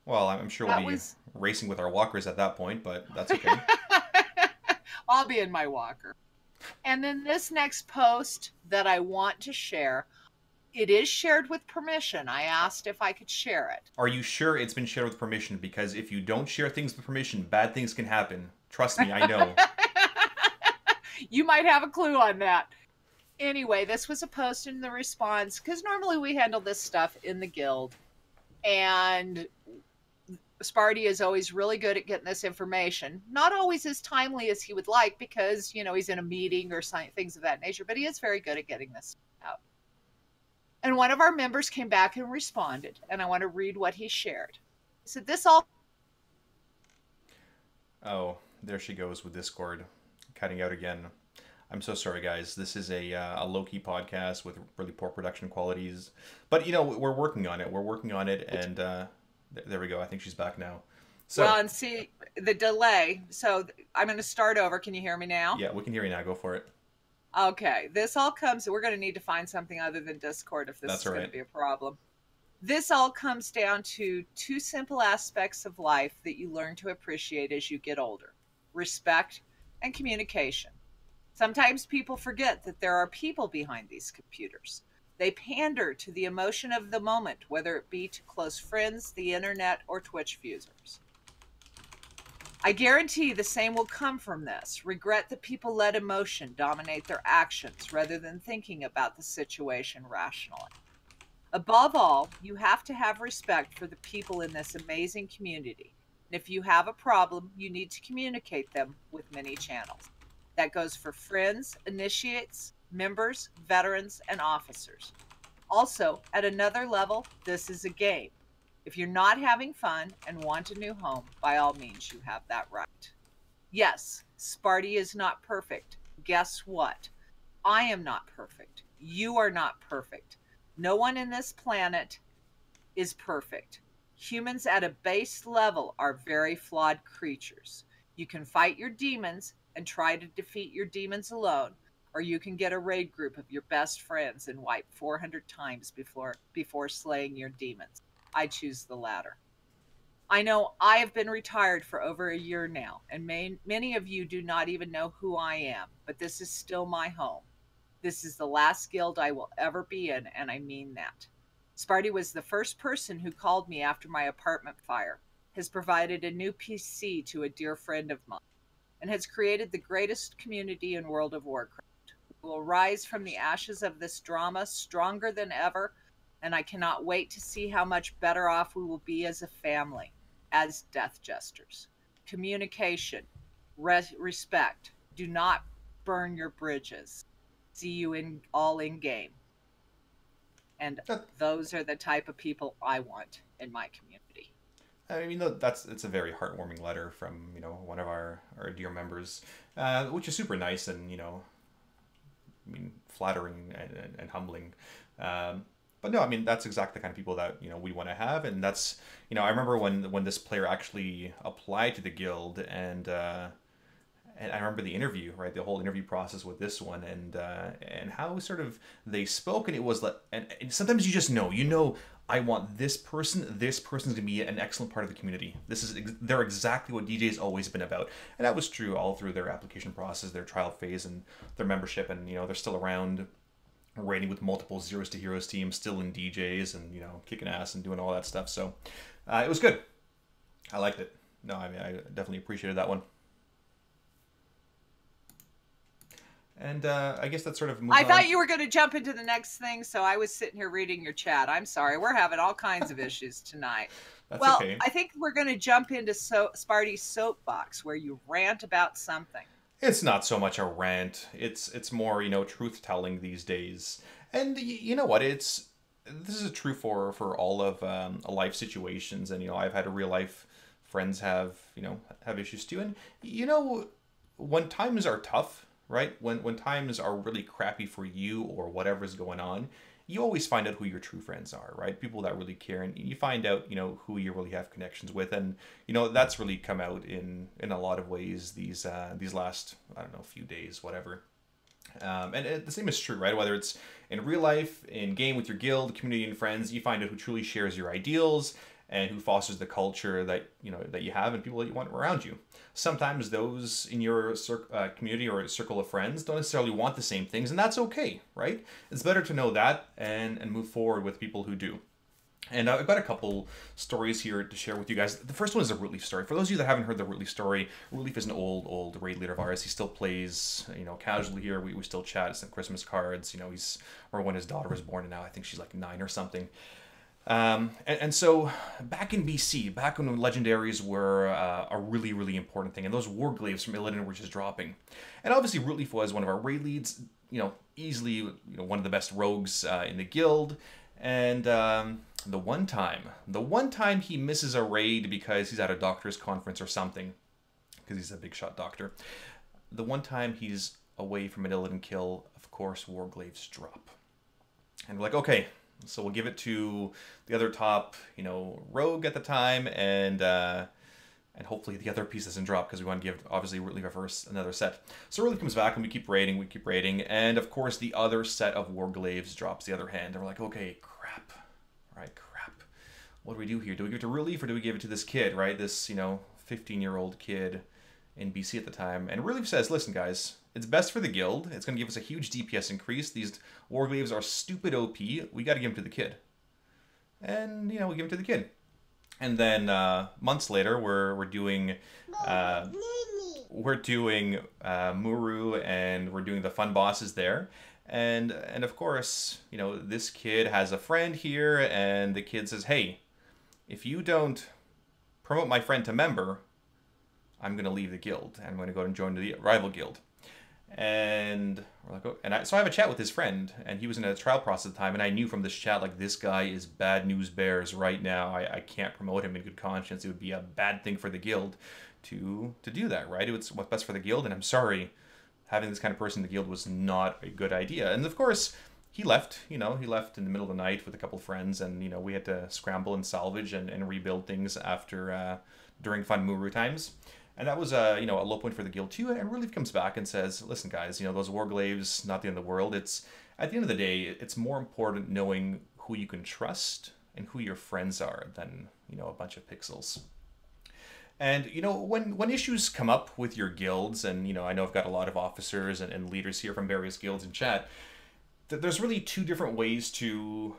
Well, I'm sure we'll be racing with our walkers at that point, but that's okay. I'll be in my walker. And then this next post that I want to share, it is shared with permission. I asked if I could share it. Are you sure it's been shared with permission? Because if you don't share things with permission, bad things can happen. Trust me, I know. You might have a clue on that. Anyway, this was a post in the response, because normally we handle this stuff in the guild. And Sparty is always really good at getting this information. Not always as timely as he would like, because, you know, he's in a meeting or things of that nature, but he is very good at getting this out. And one of our members came back and responded, and I want to read what he shared. He said, this all... Oh, there she goes with Discord. Cutting out again. I'm so sorry, guys. This is a low-key podcast with really poor production qualities. But, you know, we're working on it. We're working on it, and there we go. I think she's back now. So, well, and see, the delay. So I'm going to start over. Can you hear me now? Yeah, we can hear you now. Go for it. Okay. This all comes... We're going to need to find something other than Discord if this is going to be a problem. This all comes down to 2 simple aspects of life that you learn to appreciate as you get older. Respect and communication. Sometimes people forget that there are people behind these computers. They pander to the emotion of the moment, whether it be to close friends, the internet, or Twitch users. I guarantee the same will come from this. Regret that people let emotion dominate their actions rather than thinking about the situation rationally. Above all, you have to have respect for the people in this amazing community. And if you have a problem, you need to communicate them with many channels. That goes for friends, initiates, members, veterans, and officers. Also, at another level, this is a game. If you're not having fun and want a new home, by all means, you have that right. Yes, Sparty is not perfect. Guess what? I am not perfect. You are not perfect. No one in this planet is perfect. Humans at a base level are very flawed creatures. You can fight your demons and try to defeat your demons alone, or you can get a raid group of your best friends and wipe 400 times before slaying your demons. I choose the latter. I know I have been retired for over a year now, and many of you do not even know who I am, but this is still my home. This is the last guild I will ever be in, and I mean that. Sparty was the first person who called me after my apartment fire, has provided a new PC to a dear friend of mine, and has created the greatest community in World of Warcraft. We will rise from the ashes of this drama stronger than ever, and I cannot wait to see how much better off we will be as a family, as Death Jesters. Communication, respect. Do not burn your bridges. See you all in game. And those are the type of people I want in my community. I mean, it's a very heartwarming letter from one of our dear members, which is super nice and I mean flattering and humbling. But no, I mean that's exactly the kind of people that we want to have, and that's I remember when this player actually applied to the guild, and I remember the interview, right? The whole interview process with this one, and how sort of they spoke, and it was like, and sometimes you just know, I want this person. This person's gonna be an excellent part of the community. They're exactly what DJ's always been about, and that was true all through their application process, their trial phase, and their membership, and they're still around, raiding with multiple Zeros to Heroes teams, still in DJs, and kicking ass and doing all that stuff. So it was good. I liked it. No, I mean I definitely appreciated that one. And I guess that sort of moves I thought on. you were going to jump into the next thing, so I was sitting here reading your chat. I'm sorry. We're having all kinds of issues tonight. That's well, okay. I think we're going to jump into Sparty's soapbox, where you rant about something. It's not so much a rant. It's more, truth telling these days. And you know what? This is true for all of life situations. And I've had a real life friends have issues too. And when times are tough, right? When times are really crappy for you or whatever's going on, you always find out who your true friends are, right? People that really care, and you find out, who you really have connections with, and that's really come out in a lot of ways these last, I don't know, few days, whatever. And the same is true, right? Whether it's in real life, in game with your guild, community, and friends, you find out who truly shares your ideals and who fosters the culture that you have and people that you want around you. Sometimes those in your community or circle of friends don't necessarily want the same things, and that's okay, right? It's better to know that and move forward with people who do. And I've got a couple stories here to share with you guys. The first one is a Rootleaf story. For those of you that haven't heard the Rootleaf story, Rootleaf is an old raid leader of ours. He still plays, casually here. We still chat, send Christmas cards. Or when his daughter was born, and now I think she's like 9 or something. And so back in BC, back when legendaries were a really, really important thing, and those warglaives from Illidan were just dropping. And obviously Rootleaf was one of our raid leads, easily one of the best rogues in the guild. And the one time he misses a raid because he's at a doctor's conference or something, because he's a big shot doctor. The one time he's away from an Illidan kill, of course, warglaives drop. And we're like, okay, so we'll give it to the other top, rogue at the time, and hopefully the other piece doesn't drop, because we want to give, obviously, Rootleaf another set. So Rootleaf comes back, and we keep raiding, and of course the other set of warglaives drops the other hand. And we're like, okay, crap. Right, crap. What do we do here? Do we give it to Rootleaf, or do we give it to this kid, right? This, 15-year-old kid in BC at the time. And Rootleaf says, listen, guys, it's best for the guild. It's going to give us a huge DPS increase. These warglaives are stupid OP. We got to give them to the kid. And, we give them to the kid. And then months later, we're doing Muru, and we're doing the fun bosses there. And of course, this kid has a friend here, and the kid says, hey, if you don't promote my friend to member, I'm going to leave the guild, and I'm going to go and join the rival guild. And we're like, oh, so I have a chat with his friend, and he was in a trial process at the time, and I knew from this chat, like, this guy is bad news bears right now. I can't promote him in good conscience. It would be a bad thing for the guild to do that, right? It's what's best for the guild, and I'm sorry, having this kind of person in the guild was not a good idea. And of course, he left, he left in the middle of the night with a couple of friends, and, we had to scramble and salvage and rebuild things after, during fun Muru times. And that was a low point for the guild too. And Relief comes back and says, listen guys, those warglaves, not the end of the world. It's at the end of the day, it's more important knowing who you can trust and who your friends are than, a bunch of pixels. And, when issues come up with your guilds, and, I know I've got a lot of officers and leaders here from various guilds in chat, there's really two different ways to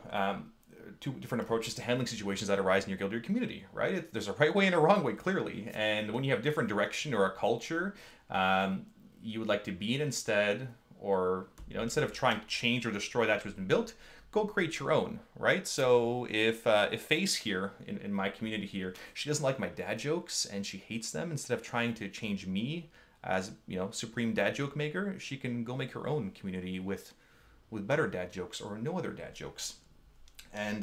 two different approaches to handling situations that arise in your guild or your community, right? There's a right way and a wrong way, clearly. And when you have different direction or a culture you would like to be in instead, or, instead of trying to change or destroy that which has been built, go create your own, right? So if Face here, in my community here, she doesn't like my dad jokes and she hates them, instead of trying to change me as, supreme dad joke maker, she can go make her own community with better dad jokes or no other dad jokes. And,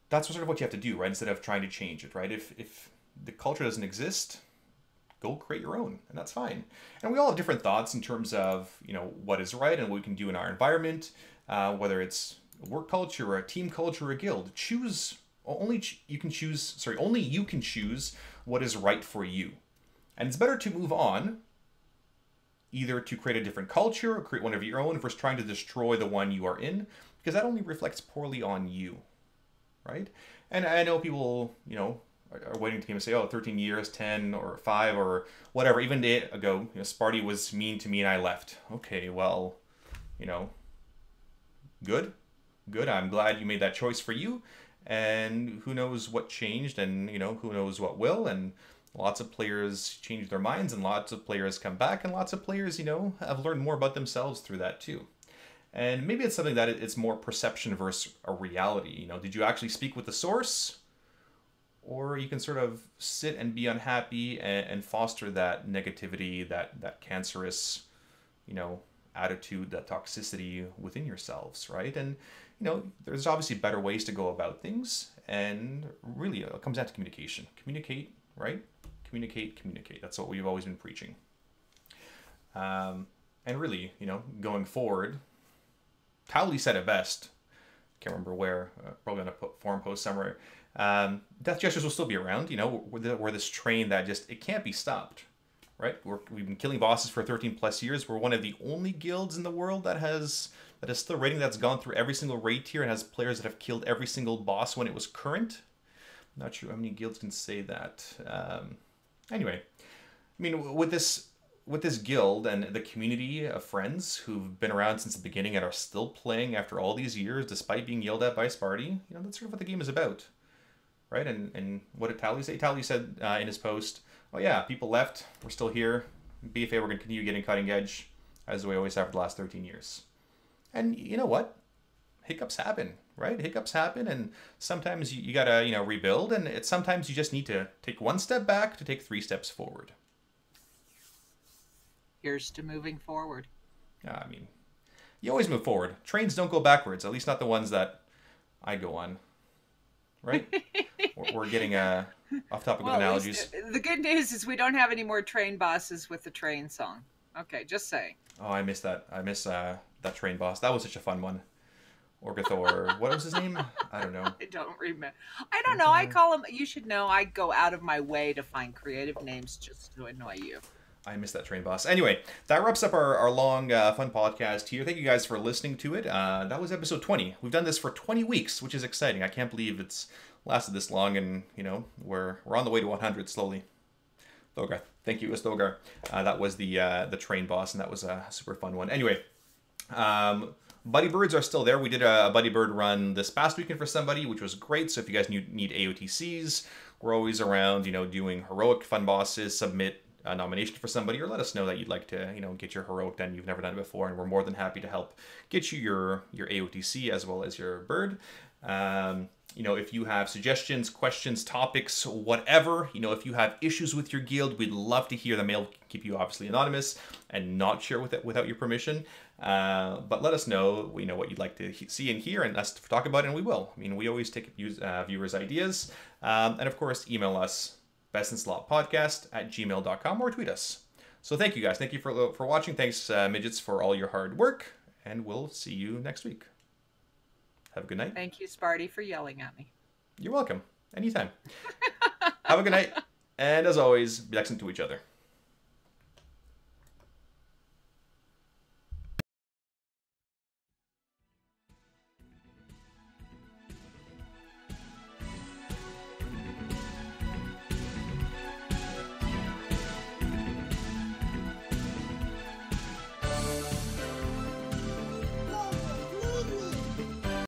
that's sort of what you have to do, right? Instead of trying to change it, right? If the culture doesn't exist, go create your own, and that's fine. And we all have different thoughts in terms of, what is right and what we can do in our environment, whether it's a work culture or a team culture or a guild. Only you can choose what is right for you. And it's better to move on, either to create a different culture or create one of your own versus trying to destroy the one you are in, because that only reflects poorly on you, right? And I know people, are waiting to say, oh, 13 years, 10 or 5 or whatever. Even a day ago, Sparty was mean to me and I left. Okay, well, good. I'm glad you made that choice for you. And who knows what changed, and, who knows what will. And lots of players change their minds, and lots of players come back, and lots of players, have learned more about themselves through that too. And maybe it's something that it's more perception versus a reality. Did you actually speak with the source? Or you can sort of sit and be unhappy and foster that negativity, that cancerous, attitude, that toxicity within yourselves, right? And, there's obviously better ways to go about things. And really, it comes down to communication. Communicate, right? Communicate. That's what we've always been preaching. And really, going forward, Towley said it best. Can't remember where. Probably on a forum post somewhere. Death Gestures will still be around. We're this train that it can't be stopped, right? We've been killing bosses for 13 plus years. We're one of the only guilds in the world that is still rating, that's gone through every single raid tier and has players that have killed every single boss when it was current. I'm not sure how many guilds can say that. Anyway, I mean, with this guild and the community of friends who've been around since the beginning and are still playing after all these years, despite being yelled at by Sparty, that's sort of what the game is about, right? And what did Tally say? Tally said in his post, oh yeah, people left, we're still here. BFA, we're going to continue getting cutting edge, as we always have for the last 13 years. And you know what? Hiccups happen, right? Hiccups happen, and sometimes you gotta, rebuild, and sometimes you just need to take one step back to take 3 steps forward. Here's to moving forward. I mean, you always move forward. Trains don't go backwards, at least not the ones that I go on, right? We're getting off topic with analogies. The good news is we don't have any more train bosses with the train song. Okay, just saying. Oh, I miss that. I miss that train boss. That was such a fun one. Orgathor. What was his name? I don't know. I don't remember. I don't know. I call him. You should know. I go out of my way to find creative names just to annoy you. I missed that train boss. Anyway, that wraps up our long, fun podcast here. Thank you guys for listening to it. That was episode 20. We've done this for 20 weeks, which is exciting. I can't believe it's lasted this long, and we're on the way to 100 slowly. Thogar, thank you, it was Thogar. That was the train boss, and that was a super fun one. Anyway, Buddy Birds are still there. We did a Buddy Bird run this past weekend for somebody, which was great. So if you guys need AOTCs, we're always around, doing heroic fun bosses. Submit a nomination for somebody, or let us know that you'd like to, get your heroic done. You've never done it before, and we're more than happy to help get you your AOTC as well as your bird. If you have suggestions, questions, topics, whatever, if you have issues with your guild, we'd love to hear them. We'll keep you obviously anonymous and not share with it without your permission. But let us know, what you'd like to see and hear and us to talk about, and we will. We always take viewers' ideas. And of course, email us, bestsinslotpodcast@gmail.com, or tweet us. So thank you guys. Thank you for watching. Thanks, Midgets, for all your hard work, and we'll see you next week. Have a good night. Thank you, Sparty, for yelling at me. You're welcome. Anytime. Have a good night. And as always, be excellent to each other.